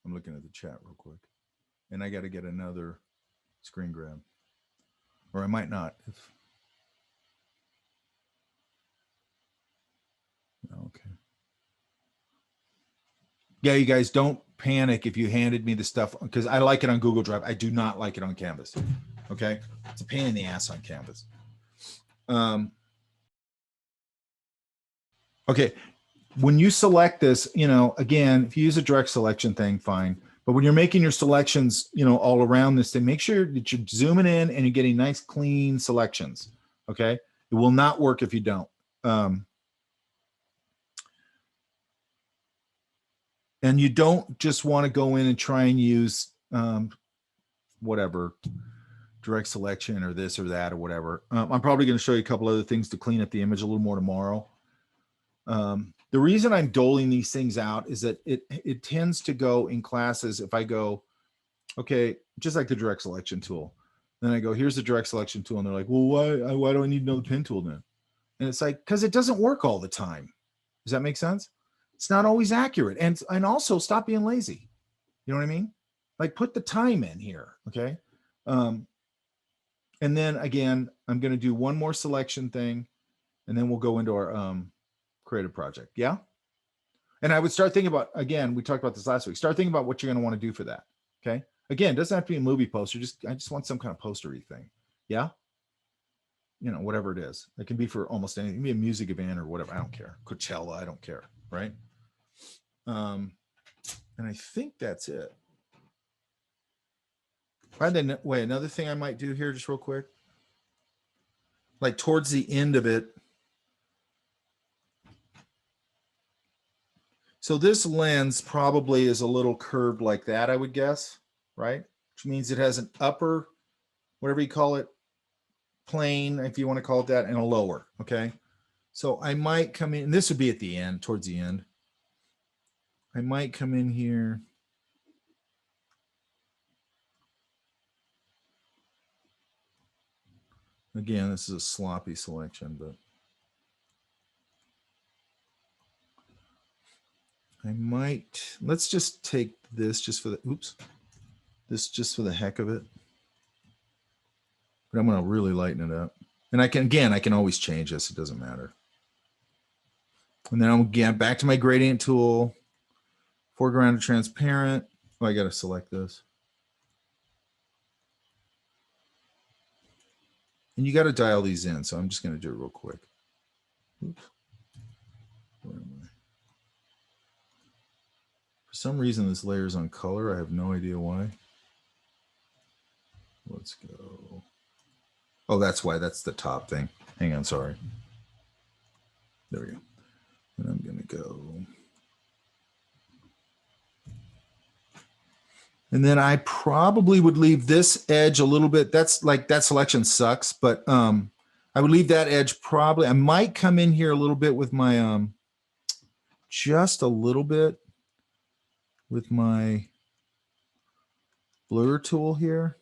I'm looking at the chat real quick. And I got to get another screen grab. Or I might not. Okay. Yeah, you guys don't panic if you handed me the stuff, because I like it on Google Drive. I do not like it on Canvas. Okay. It's a pain in the ass on Canvas. Okay. When you select this, you know, again, if you use a direct selection thing, fine. But when you're making your selections, you know, all around this thing, make sure that you're zooming in and you're getting nice, clean selections. Okay. It will not work if you don't. And you don't just want to go in and try and use whatever, direct selection or this or that or whatever. I'm probably going to show you a couple other things to clean up the image a little more tomorrow. The reason I'm doling these things out is that it tends to go in classes. If I go, okay, just like the direct selection tool, then I go, here's the direct selection tool. And they're like, well, why do I need another pen tool then? And it's like, because it doesn't work all the time. Does that make sense? It's not always accurate. And also stop being lazy. You know what I mean? Like put the time in here. Okay. And then again, I'm going to do one more selection thing, and then we'll go into our creative project. Yeah. And I would start thinking about, again, we talked about this last week, start thinking about what you're going to want to do for that. Okay. Again, it doesn't have to be a movie poster. I just want some kind of postery thing. Yeah. You know, whatever it is. It can be for almost anything. It can be a music event or whatever. I don't care. Coachella. I don't care. Right. And I think that's it. By the way, another thing I might do here just real quick, like towards the end of it, So this lens probably is a little curved like that, I would guess, right? Which means it has an upper, whatever you call it, plane, if you want to call it that, and a lower, okay? So I might come in, this would be at the end, towards the end. I might come in here. Again, this is a sloppy selection, but I might, let's just take this just for the, oops, this just for the heck of it. But I'm going to really lighten it up. And I can, again, I can always change this. It doesn't matter. And then I'm again back to my gradient tool, foreground to transparent. Oh, I got to select this. And you got to dial these in. So I'm just going to do it real quick. Oops. Where am I? For some reason, this layer is on color. I have no idea why. Let's go. Oh, that's why. That's the top thing. Hang on. Sorry. There we go. And I'm going to go. And then I probably would leave this edge a little bit. That's like that selection sucks, but I would leave that edge probably. I might come in here a little bit with my just a little bit with my blur tool here.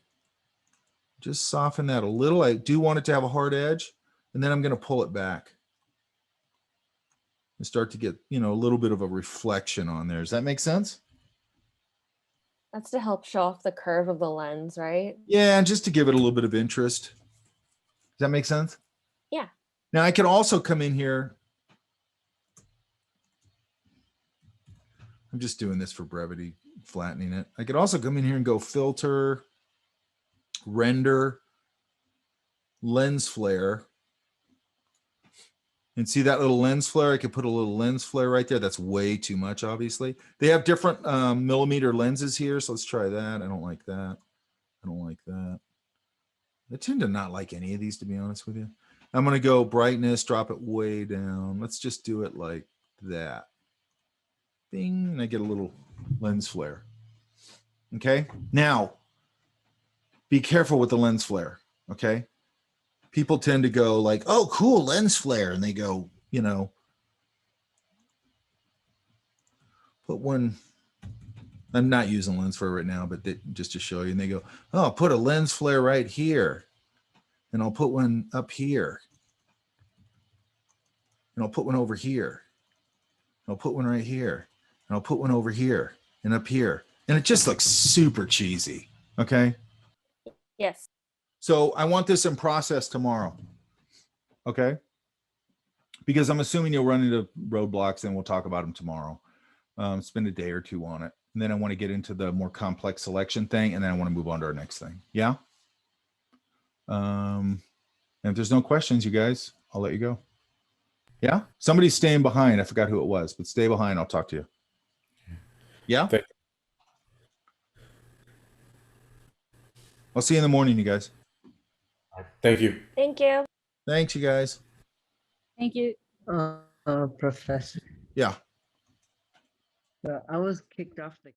Just soften that a little. I do want it to have a hard edge, and then I'm going to pull it back and start to get, you know, a little bit of a reflection on there. Does that make sense? That's to help show off the curve of the lens, right? Yeah, and just to give it a little bit of interest. Does that make sense? Yeah. Now I can also come in here. I'm just doing this for brevity, flattening it. I could also come in here and go filter, render, lens flare. And see that little lens flare? I could put a little lens flare right there. That's way too much, obviously. They have different millimeter lenses here, so let's try that. I don't like that. I don't like that. I tend to not like any of these, to be honest with you. I'm going to go brightness, drop it way down. Let's just do it like that. Bing, and I get a little lens flare. Okay, now be careful with the lens flare, okay? People tend to go like, oh, cool, lens flare. And they go, you know, put one, I'm not using lens flare right now, but just to show you. And they go, oh, I'll put a lens flare right here. And I'll put one up here. And I'll put one over here. And I'll put one right here. And I'll put one over here and up here. And it just looks super cheesy. Okay. Yes. So I want this in process tomorrow. Okay. Because I'm assuming you'll run into roadblocks and we'll talk about them tomorrow. Spend a day or two on it. And then I want to get into the more complex selection thing. And then I want to move on to our next thing. Yeah. And if there's no questions, you guys, I'll let you go. Yeah. Somebody's staying behind. I forgot who it was, but stay behind. I'll talk to you. Yeah. I'll see you in the morning, you guys. Thank you. Thank you. Thanks, you guys. Thank you. Professor, Yeah. I was kicked off the